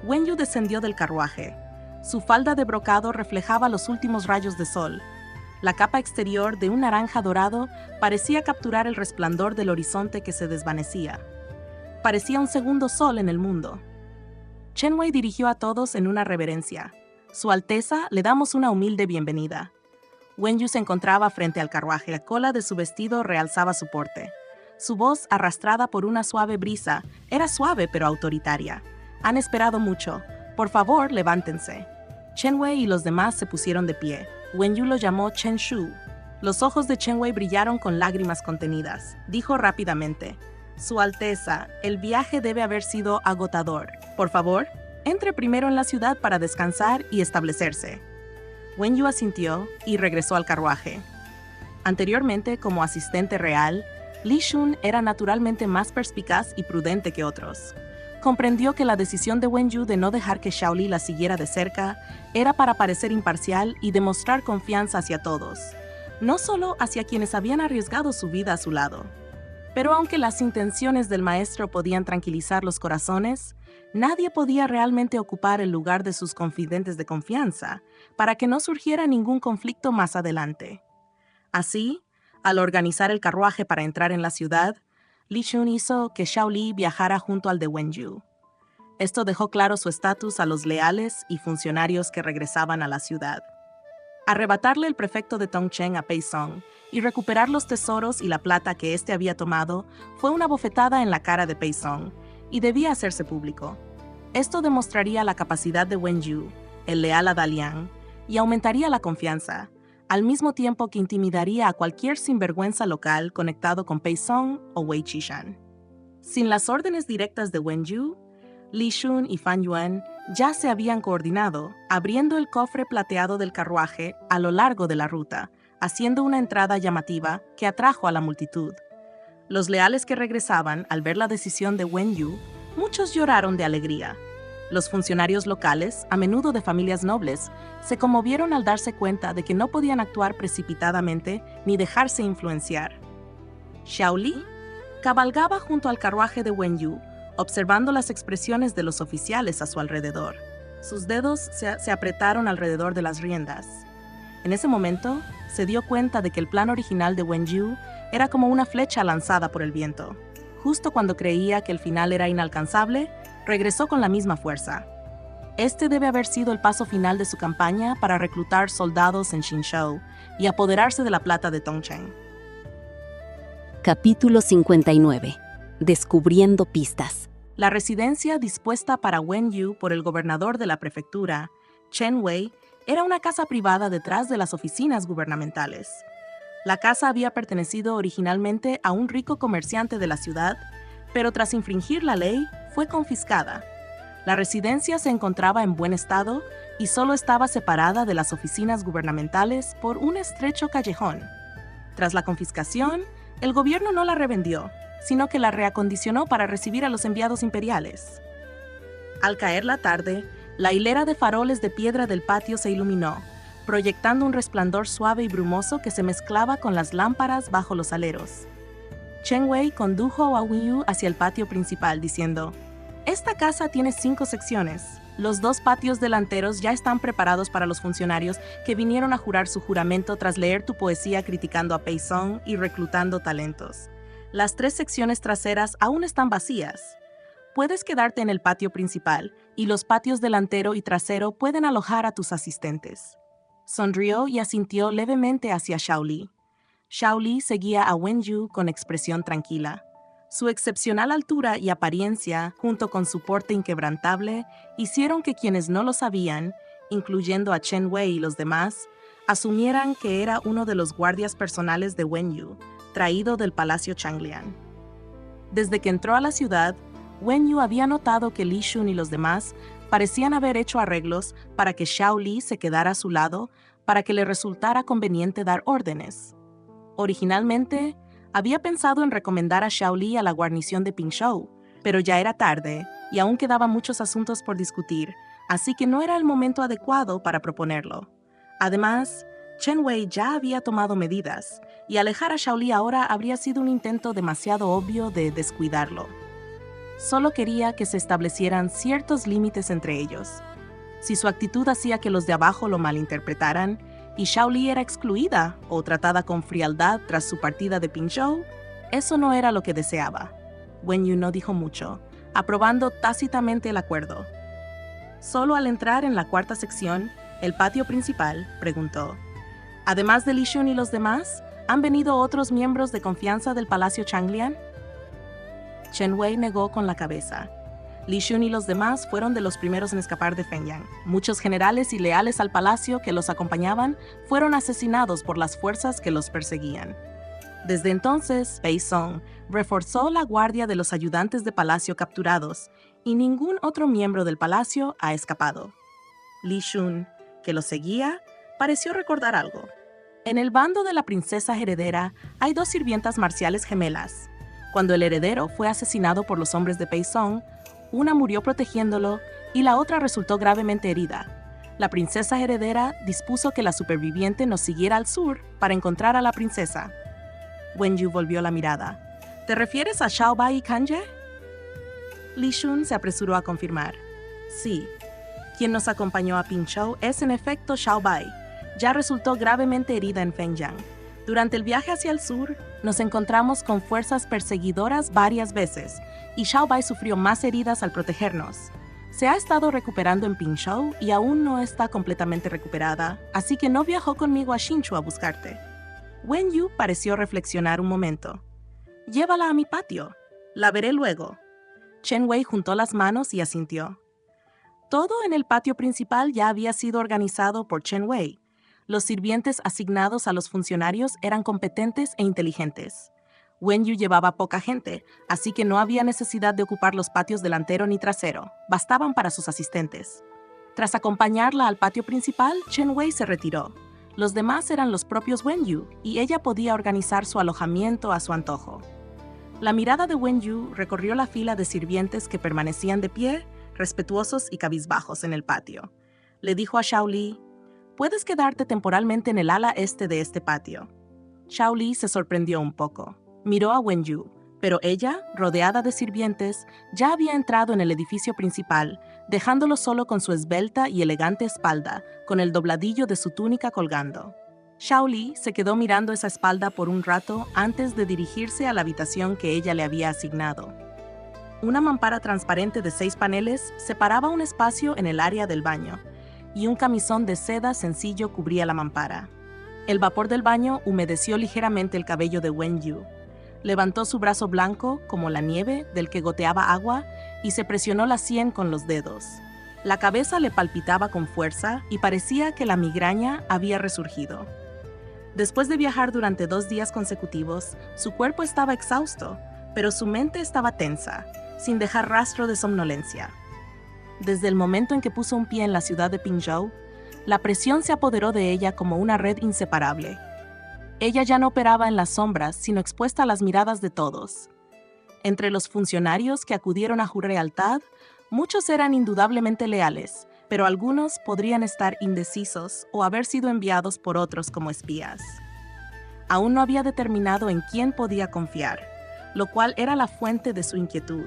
Wen Yu descendió del carruaje. Su falda de brocado reflejaba los últimos rayos de sol. La capa exterior, de un naranja dorado, parecía capturar el resplandor del horizonte que se desvanecía. Parecía un segundo sol en el mundo. Chen Wei dirigió a todos en una reverencia. Su Alteza, le damos una humilde bienvenida. Wen Yu se encontraba frente al carruaje. La cola de su vestido realzaba su porte. Su voz, arrastrada por una suave brisa, era suave pero autoritaria. Han esperado mucho. Por favor, levántense. Chen Wei y los demás se pusieron de pie. Wen Yu lo llamó Chen Shu. Los ojos de Chen Wei brillaron con lágrimas contenidas. Dijo rápidamente: Su Alteza, el viaje debe haber sido agotador. Por favor, entre primero en la ciudad para descansar y establecerse. Wen Yu asintió y regresó al carruaje. Anteriormente, como asistente real, Li Shun era naturalmente más perspicaz y prudente que otros. Comprendió que la decisión de Wen Yu de no dejar que Xiao Li la siguiera de cerca era para parecer imparcial y demostrar confianza hacia todos, no solo hacia quienes habían arriesgado su vida a su lado. Pero aunque las intenciones del maestro podían tranquilizar los corazones, nadie podía realmente ocupar el lugar de sus confidentes de confianza para que no surgiera ningún conflicto más adelante. Así, al organizar el carruaje para entrar en la ciudad, Li Shun hizo que Xiao Li viajara junto al de Wen Yu. Esto dejó claro su estatus a los leales y funcionarios que regresaban a la ciudad. Arrebatarle el prefecto de Tongcheng a Pei Song y recuperar los tesoros y la plata que éste había tomado fue una bofetada en la cara de Pei Song y debía hacerse público. Esto demostraría la capacidad de Wen Yu, el leal a Dalian, y aumentaría la confianza, al mismo tiempo que intimidaría a cualquier sinvergüenza local conectado con Pei Song o Wei Qishan. Sin las órdenes directas de Wen Yu, Li Shun y Fan Yuan ya se habían coordinado, abriendo el cofre plateado del carruaje a lo largo de la ruta, haciendo una entrada llamativa que atrajo a la multitud. Los leales que regresaban, al ver la decisión de Wen Yu, muchos lloraron de alegría. Los funcionarios locales, a menudo de familias nobles, se conmovieron al darse cuenta de que no podían actuar precipitadamente ni dejarse influenciar. Xiao Li cabalgaba junto al carruaje de Wen Yu, observando las expresiones de los oficiales a su alrededor. Sus dedos se apretaron alrededor de las riendas. En ese momento, se dio cuenta de que el plan original de Wen Yu era como una flecha lanzada por el viento. Justo cuando creía que el final era inalcanzable, regresó con la misma fuerza. Este debe haber sido el paso final de su campaña para reclutar soldados en Xinzhou y apoderarse de la plata de Tongcheng. Capítulo 59. Descubriendo pistas. La residencia dispuesta para Wen Yu por el gobernador de la prefectura, Chen Wei, era una casa privada detrás de las oficinas gubernamentales. La casa había pertenecido originalmente a un rico comerciante de la ciudad, pero tras infringir la ley, fue confiscada. La residencia se encontraba en buen estado y solo estaba separada de las oficinas gubernamentales por un estrecho callejón. Tras la confiscación, el gobierno no la revendió, sino que la reacondicionó para recibir a los enviados imperiales. Al caer la tarde, la hilera de faroles de piedra del patio se iluminó, proyectando un resplandor suave y brumoso que se mezclaba con las lámparas bajo los aleros. Chen Wei condujo a Wenyu hacia el patio principal, diciendo: «Esta casa tiene 5 secciones. Los 2 patios delanteros ya están preparados para los funcionarios que vinieron a jurar su juramento tras leer tu poesía criticando a Pei Song y reclutando talentos. Las 3 secciones traseras aún están vacías. Puedes quedarte en el patio principal, y los patios delantero y trasero pueden alojar a tus asistentes». Sonrió y asintió levemente hacia Shaoli. Shaoli seguía a Wenyu con expresión tranquila. Su excepcional altura y apariencia, junto con su porte inquebrantable, hicieron que quienes no lo sabían, incluyendo a Chen Wei y los demás, asumieran que era uno de los guardias personales de Wenyu, traído del Palacio Changlian. Desde que entró a la ciudad, Wenyu había notado que Li Shun y los demás parecían haber hecho arreglos para que Shaoli se quedara a su lado para que le resultara conveniente dar órdenes. Originalmente, había pensado en recomendar a Shaoli a la guarnición de Pingzhou, pero ya era tarde y aún quedaban muchos asuntos por discutir, así que no era el momento adecuado para proponerlo. Además, Chen Wei ya había tomado medidas, y alejar a Shaoli ahora habría sido un intento demasiado obvio de descuidarlo. Solo quería que se establecieran ciertos límites entre ellos. Si su actitud hacía que los de abajo lo malinterpretaran, y Shaoli era excluida o tratada con frialdad tras su partida de Pingzhou, eso no era lo que deseaba. Wenyu no dijo mucho, aprobando tácitamente el acuerdo. Solo al entrar en la 4ª sección, el patio principal, preguntó: «Además de Li Shun y los demás, ¿han venido otros miembros de confianza del Palacio Changlian?» Chen Wei negó con la cabeza. Li Shun y los demás fueron de los primeros en escapar de Fenyang. Muchos generales y leales al palacio que los acompañaban fueron asesinados por las fuerzas que los perseguían. Desde entonces, Pei Song reforzó la guardia de los ayudantes de palacio capturados, y ningún otro miembro del palacio ha escapado. Li Shun, que los seguía, pareció recordar algo. En el bando de la princesa heredera hay 2 sirvientas marciales gemelas. Cuando el heredero fue asesinado por los hombres de Pei Song, una murió protegiéndolo y la otra resultó gravemente herida. La princesa heredera dispuso que la superviviente nos siguiera al sur para encontrar a la princesa. Wenyu volvió la mirada. «¿Te refieres a Xiao Bai y Kanje?» Li Shun se apresuró a confirmar. «Sí. Quien nos acompañó a Pingzhou es en efecto Xiao Bai. Ya resultó gravemente herida en Fenyang. Durante el viaje hacia el sur, nos encontramos con fuerzas perseguidoras varias veces, y Xiao Bai sufrió más heridas al protegernos. Se ha estado recuperando en Pingzhou y aún no está completamente recuperada, así que no viajó conmigo a Xinchu a buscarte». Wenyu pareció reflexionar un momento. «Llévala a mi patio. La veré luego». Chen Wei juntó las manos y asintió. Todo en el patio principal ya había sido organizado por Chen Wei. Los sirvientes asignados a los funcionarios eran competentes e inteligentes. Wenyu llevaba poca gente, así que no había necesidad de ocupar los patios delantero ni trasero, bastaban para sus asistentes. Tras acompañarla al patio principal, Chen Wei se retiró. Los demás eran los propios Wenyu, y ella podía organizar su alojamiento a su antojo. La mirada de Wenyu recorrió la fila de sirvientes que permanecían de pie, respetuosos y cabizbajos en el patio. Le dijo a Shaoli: «Puedes quedarte temporalmente en el ala este de este patio». Shaoli se sorprendió un poco. Miró a Wenyu, pero ella, rodeada de sirvientes, ya había entrado en el edificio principal, dejándolo solo con su esbelta y elegante espalda, con el dobladillo de su túnica colgando. Shaoli se quedó mirando esa espalda por un rato antes de dirigirse a la habitación que ella le había asignado. Una mampara transparente de 6 paneles separaba un espacio en el área del baño, y un camisón de seda sencillo cubría la mampara. El vapor del baño humedeció ligeramente el cabello de Wenyu. Levantó su brazo blanco, como la nieve, del que goteaba agua, y se presionó la sien con los dedos. La cabeza le palpitaba con fuerza y parecía que la migraña había resurgido. Después de viajar durante 2 días consecutivos, su cuerpo estaba exhausto, pero su mente estaba tensa, sin dejar rastro de somnolencia. desde el momento en que puso un pie en la ciudad de Pingzhou, la presión se apoderó de ella como una red inseparable. Ella ya no operaba en las sombras, sino expuesta a las miradas de todos. Entre los funcionarios que acudieron a jurar lealtad, muchos eran indudablemente leales, pero algunos podrían estar indecisos o haber sido enviados por otros como espías. Aún no había determinado en quién podía confiar, lo cual era la fuente de su inquietud.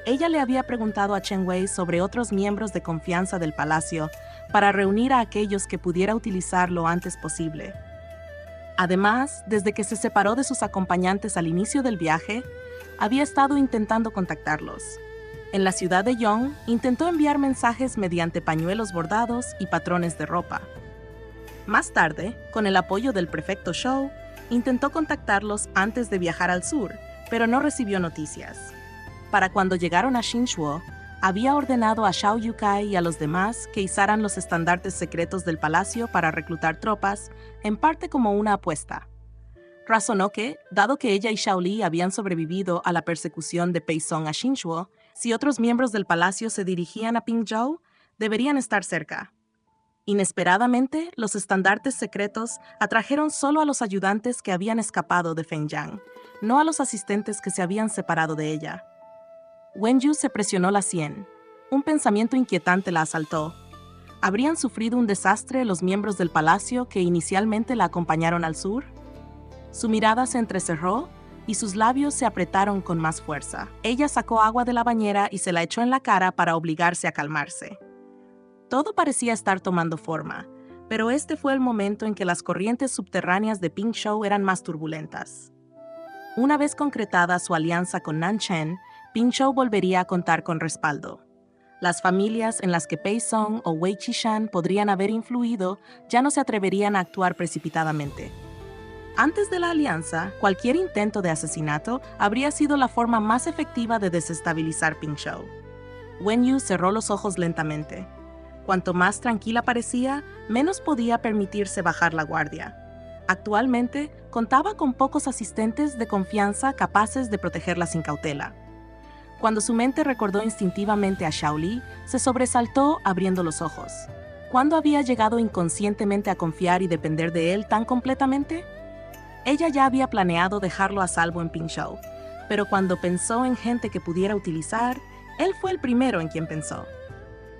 Ella le había preguntado a Chen Wei sobre otros miembros de confianza del palacio para reunir a aquellos que pudiera utilizar lo antes posible. Además, desde que se separó de sus acompañantes al inicio del viaje, había estado intentando contactarlos. En la ciudad de Yong, intentó enviar mensajes mediante pañuelos bordados y patrones de ropa. Más tarde, con el apoyo del prefecto Shou, intentó contactarlos antes de viajar al sur, pero no recibió noticias. Para cuando llegaron a Xinchuo, había ordenado a Xiao Yukai y a los demás que izaran los estandartes secretos del palacio para reclutar tropas, en parte como una apuesta. Razonó que, dado que ella y Xiao Li habían sobrevivido a la persecución de Pei Song a Xinchuo, si otros miembros del palacio se dirigían a Pingzhou, deberían estar cerca. Inesperadamente, los estandartes secretos atrajeron solo a los ayudantes que habían escapado de Fengyang, no a los asistentes que se habían separado de ella. Wenyu se presionó la sien. Un pensamiento inquietante la asaltó. ¿Habrían sufrido un desastre los miembros del palacio que inicialmente la acompañaron al sur? Su mirada se entrecerró y sus labios se apretaron con más fuerza. Ella sacó agua de la bañera y se la echó en la cara para obligarse a calmarse. Todo parecía estar tomando forma, pero este fue el momento en que las corrientes subterráneas de Pingzhou eran más turbulentas. Una vez concretada su alianza con Nanchen, Pingzhou volvería a contar con respaldo. Las familias en las que Pei Song o Wei Qishan podrían haber influido ya no se atreverían a actuar precipitadamente. Antes de la alianza, cualquier intento de asesinato habría sido la forma más efectiva de desestabilizar Pingzhou. Wenyu cerró los ojos lentamente. Cuanto más tranquila parecía, menos podía permitirse bajar la guardia. Actualmente, contaba con pocos asistentes de confianza capaces de protegerla sin cautela. Cuando su mente recordó instintivamente a Xiao Li, se sobresaltó abriendo los ojos. ¿Cuándo había llegado inconscientemente a confiar y depender de él tan completamente? Ella ya había planeado dejarlo a salvo en Pingzhou, pero cuando pensó en gente que pudiera utilizar, él fue el primero en quien pensó.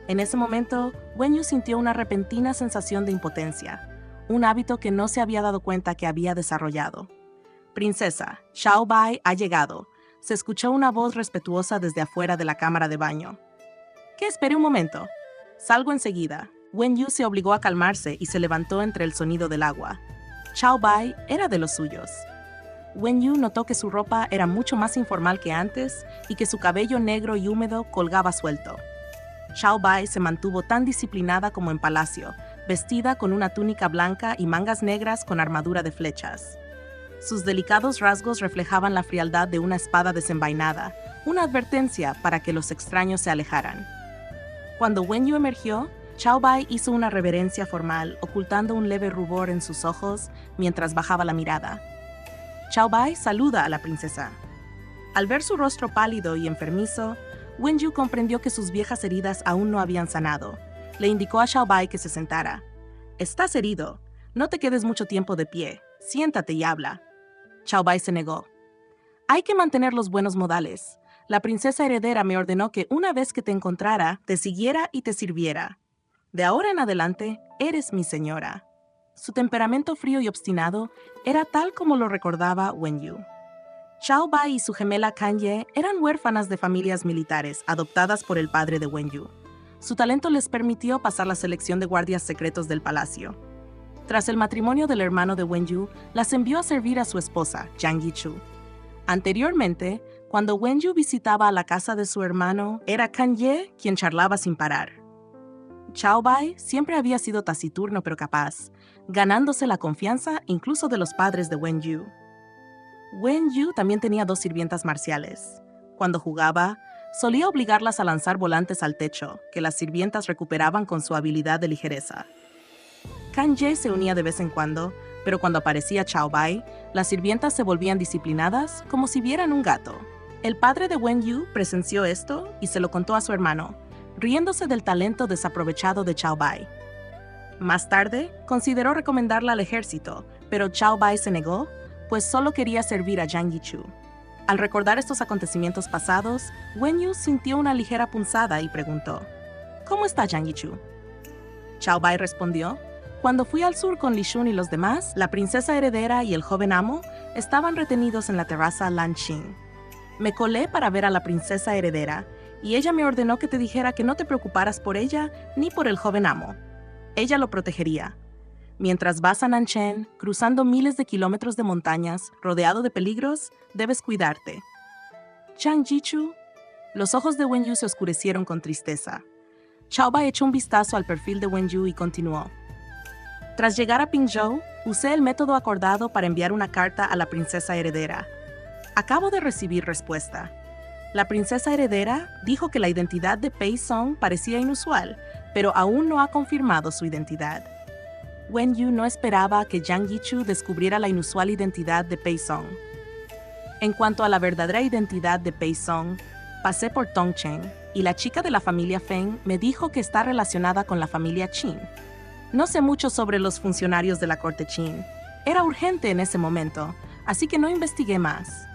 En ese momento, Wenyu sintió una repentina sensación de impotencia, un hábito que no se había dado cuenta que había desarrollado. «Princesa, Xiao Bai ha llegado», se escuchó una voz respetuosa desde afuera de la cámara de baño. «¿Qué? Espere un momento. Salgo enseguida». Wenyu se obligó a calmarse y se levantó entre el sonido del agua. Xiao Bai era de los suyos. Wenyu notó que su ropa era mucho más informal que antes y que su cabello negro y húmedo colgaba suelto. Xiao Bai se mantuvo tan disciplinada como en palacio, vestida con una túnica blanca y mangas negras con armadura de flechas. Sus delicados rasgos reflejaban la frialdad de una espada desenvainada, una advertencia para que los extraños se alejaran. Cuando Wenyu emergió, Xiao Bai hizo una reverencia formal, ocultando un leve rubor en sus ojos mientras bajaba la mirada. Xiao Bai saluda a la princesa. Al ver su rostro pálido y enfermizo, Wenyu comprendió que sus viejas heridas aún no habían sanado. Le indicó a Xiao Bai que se sentara. «Estás herido. No te quedes mucho tiempo de pie. Siéntate y habla». Xiao Bai se negó. «Hay que mantener los buenos modales. La princesa heredera me ordenó que una vez que te encontrara, te siguiera y te sirviera. De ahora en adelante, eres mi señora». Su temperamento frío y obstinado era tal como lo recordaba Wenyu. Xiao Bai y su gemela Kanye eran huérfanas de familias militares adoptadas por el padre de Wenyu. Su talento les permitió pasar la selección de guardias secretos del palacio. Tras el matrimonio del hermano de Wenyu, las envió a servir a su esposa, Jiang Yichu. Anteriormente, cuando Wenyu visitaba a la casa de su hermano, era Kanye quien charlaba sin parar. Xiao Bai siempre había sido taciturno pero capaz, ganándose la confianza incluso de los padres de Wenyu. Wenyu también tenía 2 sirvientas marciales. Cuando jugaba, solía obligarlas a lanzar volantes al techo, que las sirvientas recuperaban con su habilidad de ligereza. Kanye se unía de vez en cuando, pero cuando aparecía Xiao Bai, las sirvientas se volvían disciplinadas como si vieran un gato. El padre de Wenyu presenció esto y se lo contó a su hermano, riéndose del talento desaprovechado de Chao Bai. Más tarde, consideró recomendarla al ejército, pero Chao Bai se negó, pues solo quería servir a Zhang Yichu. Al recordar estos acontecimientos pasados, Wen Yu sintió una ligera punzada y preguntó, ¿cómo está Zhang Yichu? Chao Bai respondió, cuando fui al sur con Li Shun y los demás, la princesa heredera y el joven amo estaban retenidos en la terraza Lanqing. Me colé para ver a la princesa heredera, y ella me ordenó que te dijera que no te preocuparas por ella ni por el joven amo. Ella lo protegería. Mientras vas a Nanchen, cruzando miles de kilómetros de montañas, rodeado de peligros, debes cuidarte. Zhang Yichu. Los ojos de Wen Yu se oscurecieron con tristeza. Chao Bai echó un vistazo al perfil de Wen Yu y continuó. Tras llegar a Pingzhou, usé el método acordado para enviar una carta a la princesa heredera. Acabo de recibir respuesta. La princesa heredera dijo que la identidad de Pei Song parecía inusual, pero aún no ha confirmado su identidad. Wen Yu no esperaba que Zhang Yichu descubriera la inusual identidad de Pei Song. En cuanto a la verdadera identidad de Pei Song, pasé por Tongcheng y la chica de la familia Feng me dijo que está relacionada con la familia Qin. No sé mucho sobre los funcionarios de la corte Qin. Era urgente en ese momento, así que no investigué más.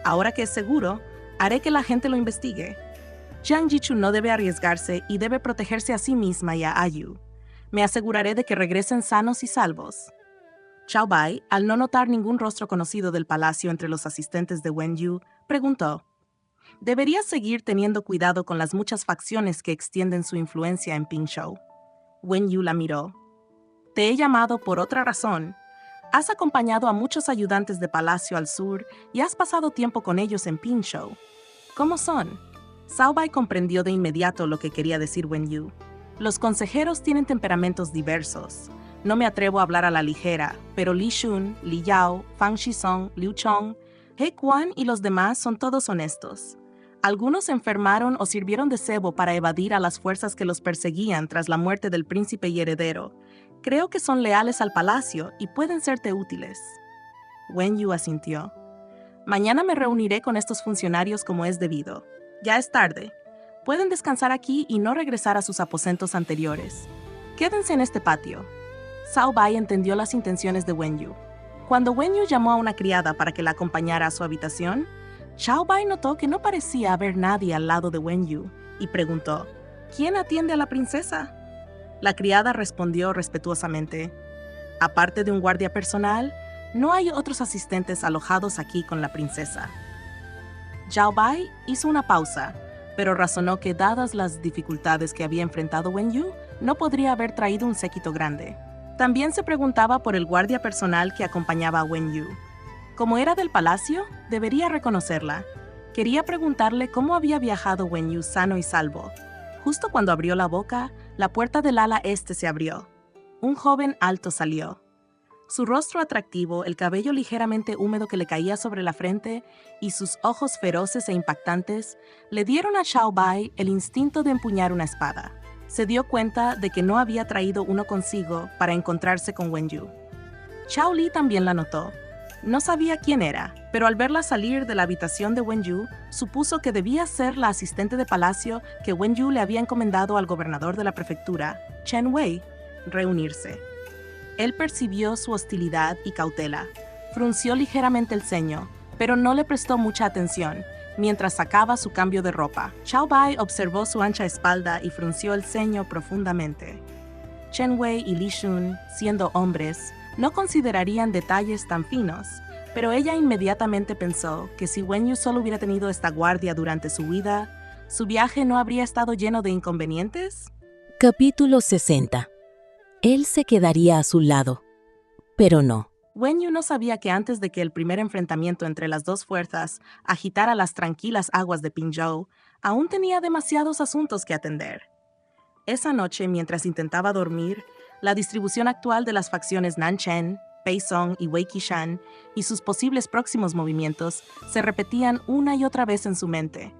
Ahora que es seguro, haré que la gente lo investigue. Zhang Yichu no debe arriesgarse y debe protegerse a sí misma y a Ayu. Me aseguraré de que regresen sanos y salvos. Chao Bai, al no notar ningún rostro conocido del palacio entre los asistentes de Wen Yu, preguntó, ¿deberías seguir teniendo cuidado con las muchas facciones que extienden su influencia en Pingzhou? Wen Yu la miró. Te he llamado por otra razón. Has acompañado a muchos ayudantes de palacio al sur y has pasado tiempo con ellos en Pingzhou. ¿Cómo son? Cao Bai comprendió de inmediato lo que quería decir Wen Yu. Los consejeros tienen temperamentos diversos. No me atrevo a hablar a la ligera, pero Li Shun, Li Yao, Fang Shizong, Liu Chong, He Quan y los demás son todos honestos. Algunos se enfermaron o sirvieron de cebo para evadir a las fuerzas que los perseguían tras la muerte del príncipe y heredero. Creo que son leales al palacio y pueden serte útiles. Wen Yu asintió. Mañana me reuniré con estos funcionarios como es debido. Ya es tarde. Pueden descansar aquí y no regresar a sus aposentos anteriores. Quédense en este patio. Cao Bai entendió las intenciones de Wen Yu. Cuando Wen Yu llamó a una criada para que la acompañara a su habitación, Cao Bai notó que no parecía haber nadie al lado de Wen Yu y preguntó, ¿quién atiende a la princesa? La criada respondió respetuosamente, aparte de un guardia personal, no hay otros asistentes alojados aquí con la princesa. Cao Bai hizo una pausa, pero razonó que dadas las dificultades que había enfrentado Wen Yu, no podría haber traído un séquito grande. También se preguntaba por el guardia personal que acompañaba a Wen Yu. Como era del palacio, debería reconocerla. Quería preguntarle cómo había viajado Wen Yu sano y salvo. Justo cuando abrió la boca, la puerta del ala este se abrió. Un joven alto salió. Su rostro atractivo, el cabello ligeramente húmedo que le caía sobre la frente y sus ojos feroces e impactantes le dieron a Cao Bai el instinto de empuñar una espada. Se dio cuenta de que no había traído uno consigo para encontrarse con Wen Yu. Chao Li también la notó. No sabía quién era, pero al verla salir de la habitación de Wen Yu, supuso que debía ser la asistente de palacio que Wen Yu le había encomendado al gobernador de la prefectura, Chen Wei, reunirse. Él percibió su hostilidad y cautela. Frunció ligeramente el ceño, pero no le prestó mucha atención. Mientras sacaba su cambio de ropa, Cao Bai observó su ancha espalda y frunció el ceño profundamente. Chen Wei y Li Shun, siendo hombres, no considerarían detalles tan finos, pero ella inmediatamente pensó que si Wen Yu solo hubiera tenido esta guardia durante su vida, ¿su viaje no habría estado lleno de inconvenientes? Capítulo 60. Él se quedaría a su lado, pero no. Wen Yu no sabía que antes de que el primer enfrentamiento entre las dos fuerzas agitara las tranquilas aguas de Pingzhou, aún tenía demasiados asuntos que atender. Esa noche, mientras intentaba dormir, la distribución actual de las facciones Nanchen, Pei Song y Wei Qishan y sus posibles próximos movimientos se repetían una y otra vez en su mente,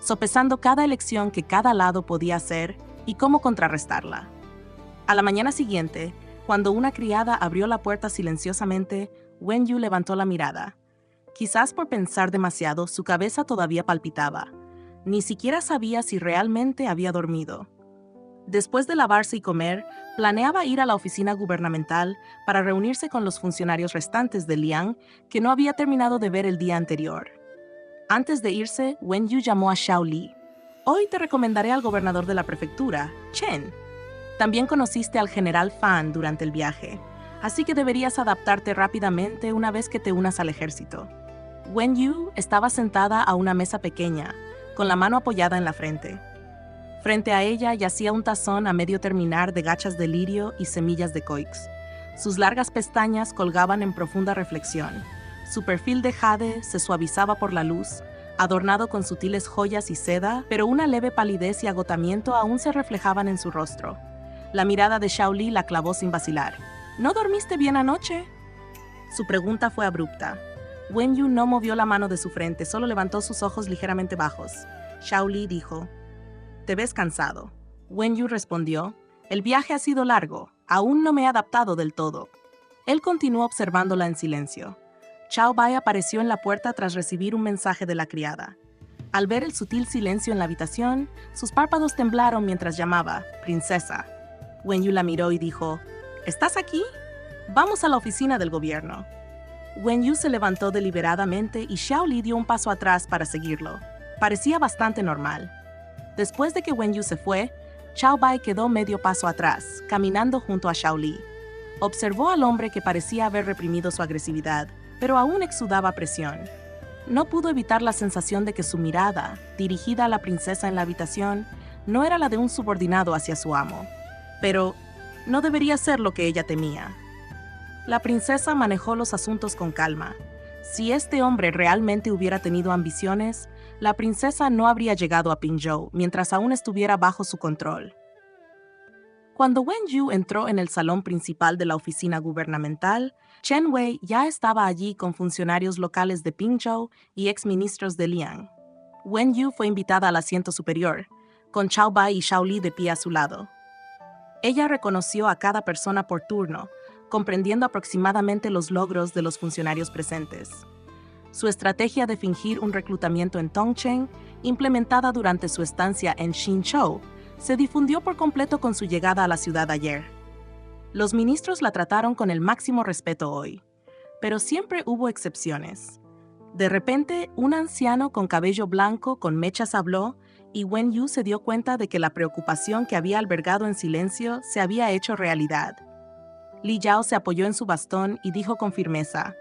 sopesando cada elección que cada lado podía hacer y cómo contrarrestarla. A la mañana siguiente, cuando una criada abrió la puerta silenciosamente, Wen Yu levantó la mirada. Quizás por pensar demasiado, su cabeza todavía palpitaba. Ni siquiera sabía si realmente había dormido. Después de lavarse y comer, planeaba ir a la oficina gubernamental para reunirse con los funcionarios restantes de Liang que no había terminado de ver el día anterior. Antes de irse, Wenyu llamó a Xiao Li. Hoy te recomendaré al gobernador de la prefectura, Chen. También conociste al general Fan durante el viaje, así que deberías adaptarte rápidamente una vez que te unas al ejército. Wenyu estaba sentada a una mesa pequeña, con la mano apoyada en la frente. Frente a ella yacía un tazón a medio terminar de gachas de lirio y semillas de coix. Sus largas pestañas colgaban en profunda reflexión. Su perfil de jade se suavizaba por la luz, adornado con sutiles joyas y seda, pero una leve palidez y agotamiento aún se reflejaban en su rostro. La mirada de Xiao Li la clavó sin vacilar. ¿No dormiste bien anoche? Su pregunta fue abrupta. Wenyu no movió la mano de su frente, solo levantó sus ojos ligeramente bajos. Xiao Li dijo: «Te ves cansado». Wenyu respondió: «El viaje ha sido largo, aún no me he adaptado del todo». Él continuó observándola en silencio. Xiao Bai apareció en la puerta tras recibir un mensaje de la criada. Al ver el sutil silencio en la habitación, sus párpados temblaron mientras llamaba: «Princesa». Wenyu la miró y dijo: «¿Estás aquí? Vamos a la oficina del gobierno». Wenyu se levantó deliberadamente y Xiao Li dio un paso atrás para seguirlo. Parecía bastante normal. Después de que Wenyu se fue, Xiao Bai quedó medio paso atrás, caminando junto a Xiao Li. Observó al hombre que parecía haber reprimido su agresividad, pero aún exudaba presión. No pudo evitar la sensación de que su mirada, dirigida a la princesa en la habitación, no era la de un subordinado hacia su amo. Pero no debería ser lo que ella temía. La princesa manejó los asuntos con calma. Si este hombre realmente hubiera tenido ambiciones, la princesa no habría llegado a Pingzhou mientras aún estuviera bajo su control. Cuando Wenyu entró en el salón principal de la oficina gubernamental, Chen Wei ya estaba allí con funcionarios locales de Pingzhou y exministros de Liang. Wenyu fue invitada al asiento superior, con Xiao Bai y Xiao Li de pie a su lado. Ella reconoció a cada persona por turno, comprendiendo aproximadamente los logros de los funcionarios presentes. Su estrategia de fingir un reclutamiento en Tongcheng, implementada durante su estancia en Xinzhou, se difundió por completo con su llegada a la ciudad ayer. Los ministros la trataron con el máximo respeto hoy, pero siempre hubo excepciones. De repente, un anciano con cabello blanco con mechas habló y Wenyu se dio cuenta de que la preocupación que había albergado en silencio se había hecho realidad. Li Yao se apoyó en su bastón y dijo con firmeza: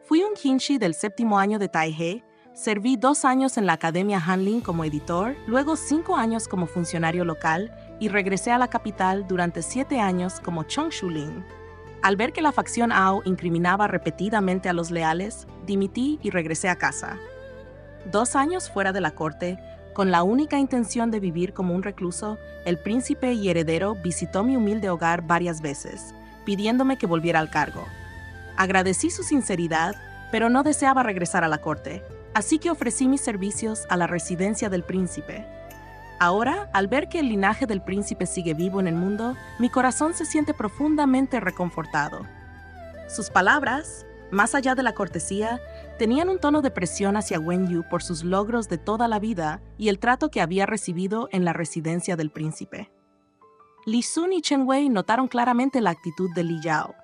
«Fui un Qinshi del 7º año de Taizé, serví 2 años en la Academia Hanlin como editor, luego 5 años como funcionario local y regresé a la capital durante 7 años como Chongshulin. Al ver que la facción Ao incriminaba repetidamente a los leales, dimití y regresé a casa. 2 años fuera de la corte, con la única intención de vivir como un recluso, el príncipe y heredero visitó mi humilde hogar varias veces, pidiéndome que volviera al cargo. Agradecí su sinceridad, pero no deseaba regresar a la corte, así que ofrecí mis servicios a la residencia del príncipe. Ahora, al ver que el linaje del príncipe sigue vivo en el mundo, mi corazón se siente profundamente reconfortado». Sus palabras, más allá de la cortesía, tenían un tono de presión hacia Wenyu por sus logros de toda la vida y el trato que había recibido en la residencia del príncipe. Li Sun y Chen Wei notaron claramente la actitud de Li Yao.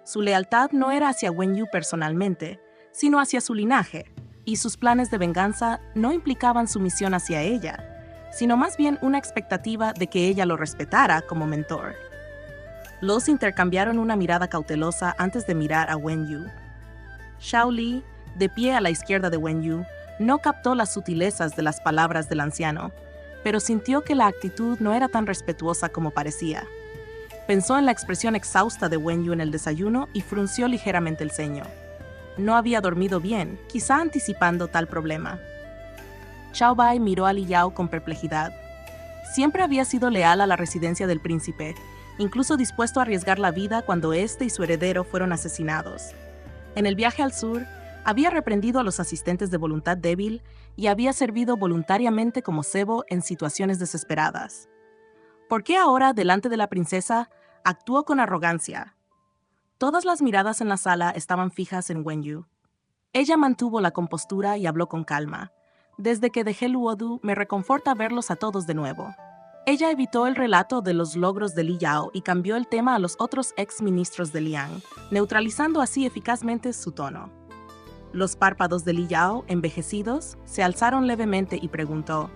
Su lealtad no era hacia Wenyu personalmente, sino hacia su linaje, y sus planes de venganza no implicaban sumisión hacia ella, sino más bien una expectativa de que ella lo respetara como mentor. Los intercambiaron una mirada cautelosa antes de mirar a Wenyu. Xiao Li, de pie a la izquierda de Wenyu, no captó las sutilezas de las palabras del anciano, pero sintió que la actitud no era tan respetuosa como parecía. Pensó en la expresión exhausta de Wenyu en el desayuno y frunció ligeramente el ceño. No había dormido bien, quizá anticipando tal problema. Xiao Bai miró a Li Yao con perplejidad. Siempre había sido leal a la residencia del príncipe, incluso dispuesto a arriesgar la vida cuando éste y su heredero fueron asesinados. En el viaje al sur, había reprendido a los asistentes de voluntad débil y había servido voluntariamente como cebo en situaciones desesperadas. ¿Por qué ahora, delante de la princesa, actuó con arrogancia? Todas las miradas en la sala estaban fijas en Wenyu. Ella mantuvo la compostura y habló con calma. Desde que dejé Luodu, me reconforta verlos a todos de nuevo. Ella evitó el relato de los logros de Li Yao y cambió el tema a los otros ex-ministros de Liang, neutralizando así eficazmente su tono. Los párpados de Li Yao, envejecidos, se alzaron levemente y preguntó: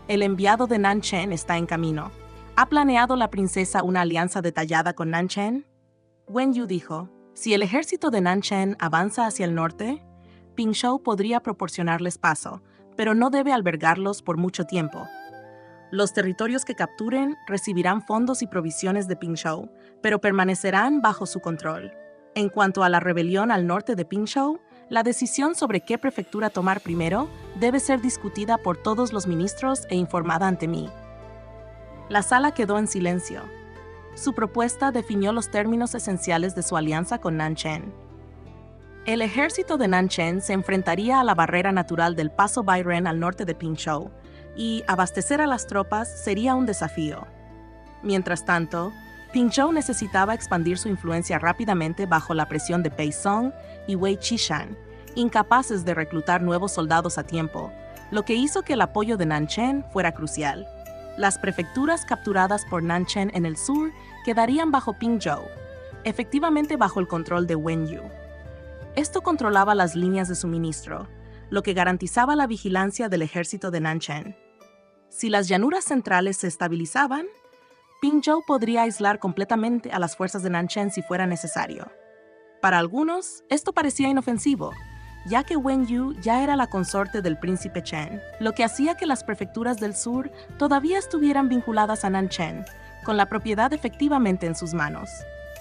«El enviado de Nanchen está en camino. ¿Ha planeado la princesa una alianza detallada con Nanchen?» Wen Yu dijo: «Si el ejército de Nanchen avanza hacia el norte, Pingzhou podría proporcionarles paso, pero no debe albergarlos por mucho tiempo. Los territorios que capturen recibirán fondos y provisiones de Pingzhou, pero permanecerán bajo su control. En cuanto a la rebelión al norte de Pingzhou, la decisión sobre qué prefectura tomar primero debe ser discutida por todos los ministros e informada ante mí». La sala quedó en silencio. Su propuesta definió los términos esenciales de su alianza con Nanchen. El ejército de Nanchen se enfrentaría a la barrera natural del Paso Bairen al norte de Pingzhou, y abastecer a las tropas sería un desafío. Mientras tanto, Pingzhou necesitaba expandir su influencia rápidamente bajo la presión de Pei Song y Wei Qishan, incapaces de reclutar nuevos soldados a tiempo, lo que hizo que el apoyo de Nanchen fuera crucial. Las prefecturas capturadas por Nanchen en el sur quedarían bajo Pingzhou, efectivamente bajo el control de Wen Yu. Esto controlaba las líneas de suministro, lo que garantizaba la vigilancia del ejército de Nanchen. Si las llanuras centrales se estabilizaban, Pingzhou podría aislar completamente a las fuerzas de Nanchen si fuera necesario. Para algunos, esto parecía inofensivo, ya que Wen Yu ya era la consorte del príncipe Chen, lo que hacía que las prefecturas del sur todavía estuvieran vinculadas a Nanchen, con la propiedad efectivamente en sus manos.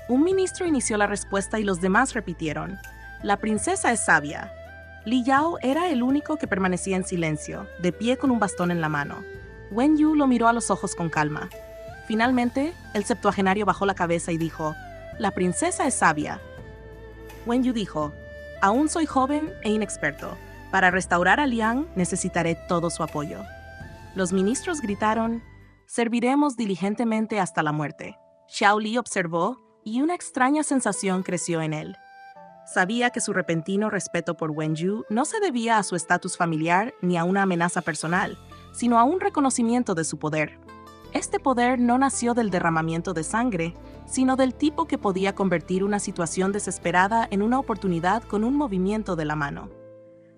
Un ministro inició la respuesta y los demás repitieron: «La princesa es sabia». Li Yao era el único que permanecía en silencio, de pie con un bastón en la mano. Wen Yu lo miró a los ojos con calma. Finalmente, el septuagenario bajó la cabeza y dijo: «La princesa es sabia». Wen Yu dijo: «Aún soy joven e inexperto. Para restaurar a Liang necesitaré todo su apoyo». Los ministros gritaron: «Serviremos diligentemente hasta la muerte». Xiao Li observó y una extraña sensación creció en él. Sabía que su repentino respeto por Wen Yu no se debía a su estatus familiar ni a una amenaza personal, sino a un reconocimiento de su poder. Este poder no nació del derramamiento de sangre, sino del tipo que podía convertir una situación desesperada en una oportunidad con un movimiento de la mano.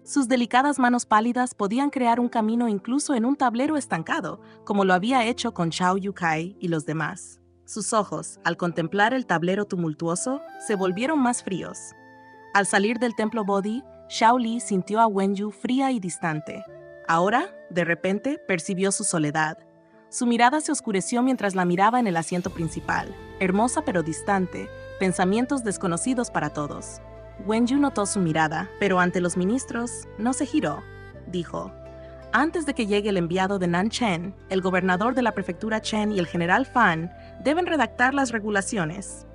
Sus delicadas manos pálidas podían crear un camino incluso en un tablero estancado, como lo había hecho con Zhao Yukai y los demás. Sus ojos, al contemplar el tablero tumultuoso, se volvieron más fríos. Al salir del templo Bodhi, Xiao Li sintió a Wen Yu fría y distante. Ahora, de repente, percibió su soledad. Su mirada se oscureció mientras la miraba en el asiento principal, hermosa pero distante, pensamientos desconocidos para todos. Wen Yu notó su mirada, pero ante los ministros no se giró. Dijo: «Antes de que llegue el enviado de Nanchen, el gobernador de la prefectura Chen y el general Fan deben redactar las regulaciones.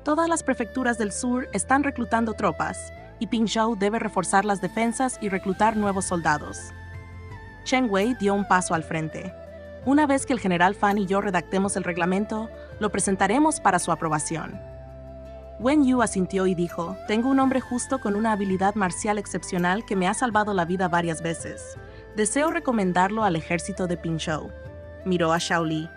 Todas las prefecturas del sur están reclutando tropas, y Pingzhou debe reforzar las defensas y reclutar nuevos soldados». Chen Wei dio un paso al frente. «Una vez que el general Fan y yo redactemos el reglamento, lo presentaremos para su aprobación». Wen Yu asintió y dijo: «Tengo un hombre justo con una habilidad marcial excepcional que me ha salvado la vida varias veces. Deseo recomendarlo al ejército de Pingzhou». Miró a Xiao Li.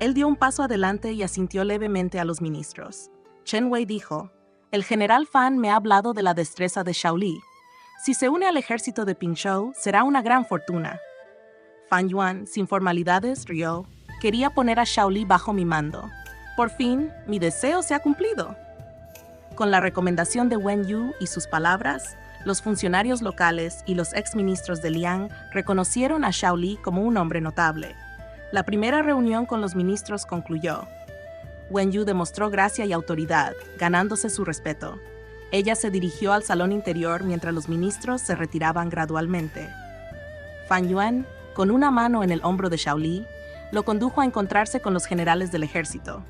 Él dio un paso adelante y asintió levemente a los ministros. Chen Wei dijo: «El general Fan me ha hablado de la destreza de Xiao Li. Si se une al ejército de Pingzhou, será una gran fortuna». Fan Yuan, sin formalidades, rió: «Quería poner a Xiao Li bajo mi mando. Por fin, mi deseo se ha cumplido». Con la recomendación de Wen Yu y sus palabras, los funcionarios locales y los exministros de Liang reconocieron a Xiao Li como un hombre notable. La primera reunión con los ministros concluyó. Wen Yu demostró gracia y autoridad, ganándose su respeto. Ella se dirigió al salón interior mientras los ministros se retiraban gradualmente. Fan Yuan, con una mano en el hombro de Xiao Li, lo condujo a encontrarse con los generales del ejército.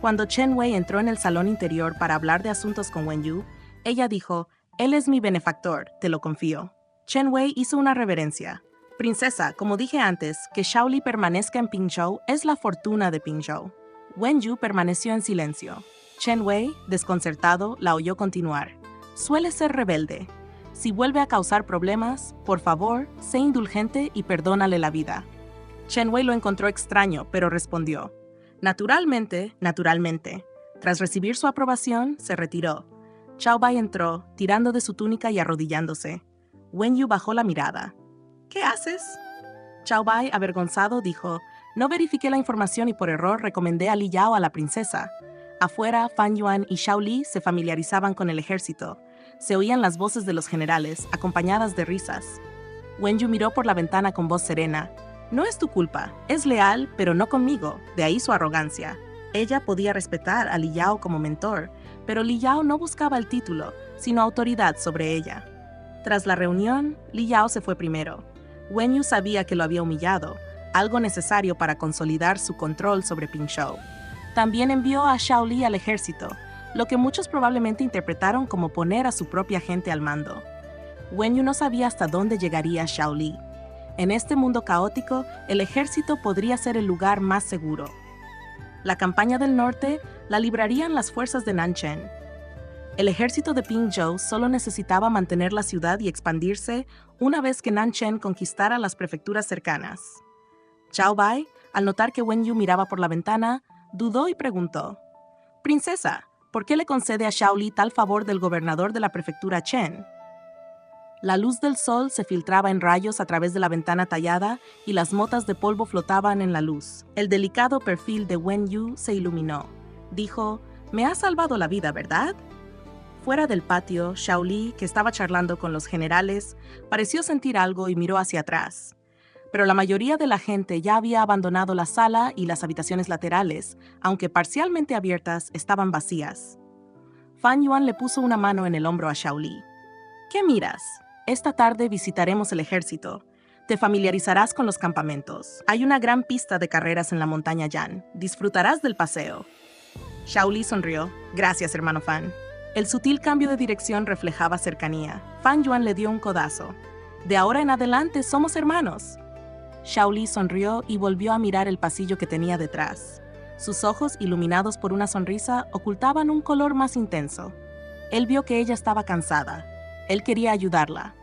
Cuando Chen Wei entró en el salón interior para hablar de asuntos con Wen Yu, ella dijo: «Él es mi benefactor, te lo confío». Chen Wei hizo una reverencia. «Princesa, como dije antes, que Xiao Li permanezca en Pingzhou es la fortuna de Pingzhou». Wen Yu permaneció en silencio. Chen Wei, desconcertado, la oyó continuar. «Suele ser rebelde. Si vuelve a causar problemas, por favor, sé indulgente y perdónale la vida. Chen Wei lo encontró extraño, pero respondió: naturalmente, naturalmente. Tras recibir su aprobación, se retiró. Chao Bai entró, tirando de su túnica y arrodillándose. Wen Yu bajó la mirada. ¿Qué haces? Chao Bai, avergonzado, dijo: no verifiqué la información y por error recomendé a Li Yao a la princesa. Afuera, Fan Yuan y Xiao Li se familiarizaban con el ejército. Se oían las voces de los generales, acompañadas de risas. Wen Yu miró por la ventana con voz serena. No es tu culpa, es leal, pero no conmigo, de ahí su arrogancia. Ella podía respetar a Li Yao como mentor, pero Li Yao no buscaba el título, sino autoridad sobre ella. Tras la reunión, Li Yao se fue primero. Wen Yu sabía que lo había humillado, algo necesario para consolidar su control sobre Pingzhou. También envió a Xiao Li al ejército, lo que muchos probablemente interpretaron como poner a su propia gente al mando. Wen Yu no sabía hasta dónde llegaría Xiao Li. En este mundo caótico, el ejército podría ser el lugar más seguro. La campaña del norte la librarían las fuerzas de Nanchen. El ejército de Pingzhou solo necesitaba mantener la ciudad y expandirse una vez que Nanchen conquistara las prefecturas cercanas. Chao Bai, al notar que Wen Yu miraba por la ventana, dudó y preguntó: «Princesa, ¿por qué le concede a Xiao Li tal favor del gobernador de la prefectura Chen?» La luz del sol se filtraba en rayos a través de la ventana tallada y las motas de polvo flotaban en la luz. El delicado perfil de Wen Yu se iluminó. Dijo: «Me has salvado la vida, ¿verdad?» Fuera del patio, Xiao Li, que estaba charlando con los generales, pareció sentir algo y miró hacia atrás. Pero la mayoría de la gente ya había abandonado la sala y las habitaciones laterales, aunque parcialmente abiertas, estaban vacías. Fan Yuan le puso una mano en el hombro a Xiao Li. «¿Qué miras? Esta tarde visitaremos el ejército. Te familiarizarás con los campamentos. Hay una gran pista de carreras en la montaña Yan. Disfrutarás del paseo». Xiao Li sonrió. «Gracias, hermano Fan». El sutil cambio de dirección reflejaba cercanía. Fan Yuan le dio un codazo. «De ahora en adelante somos hermanos». Xiao Li sonrió y volvió a mirar el pasillo que tenía detrás. Sus ojos, iluminados por una sonrisa, ocultaban un color más intenso. Él vio que ella estaba cansada. Él quería ayudarla.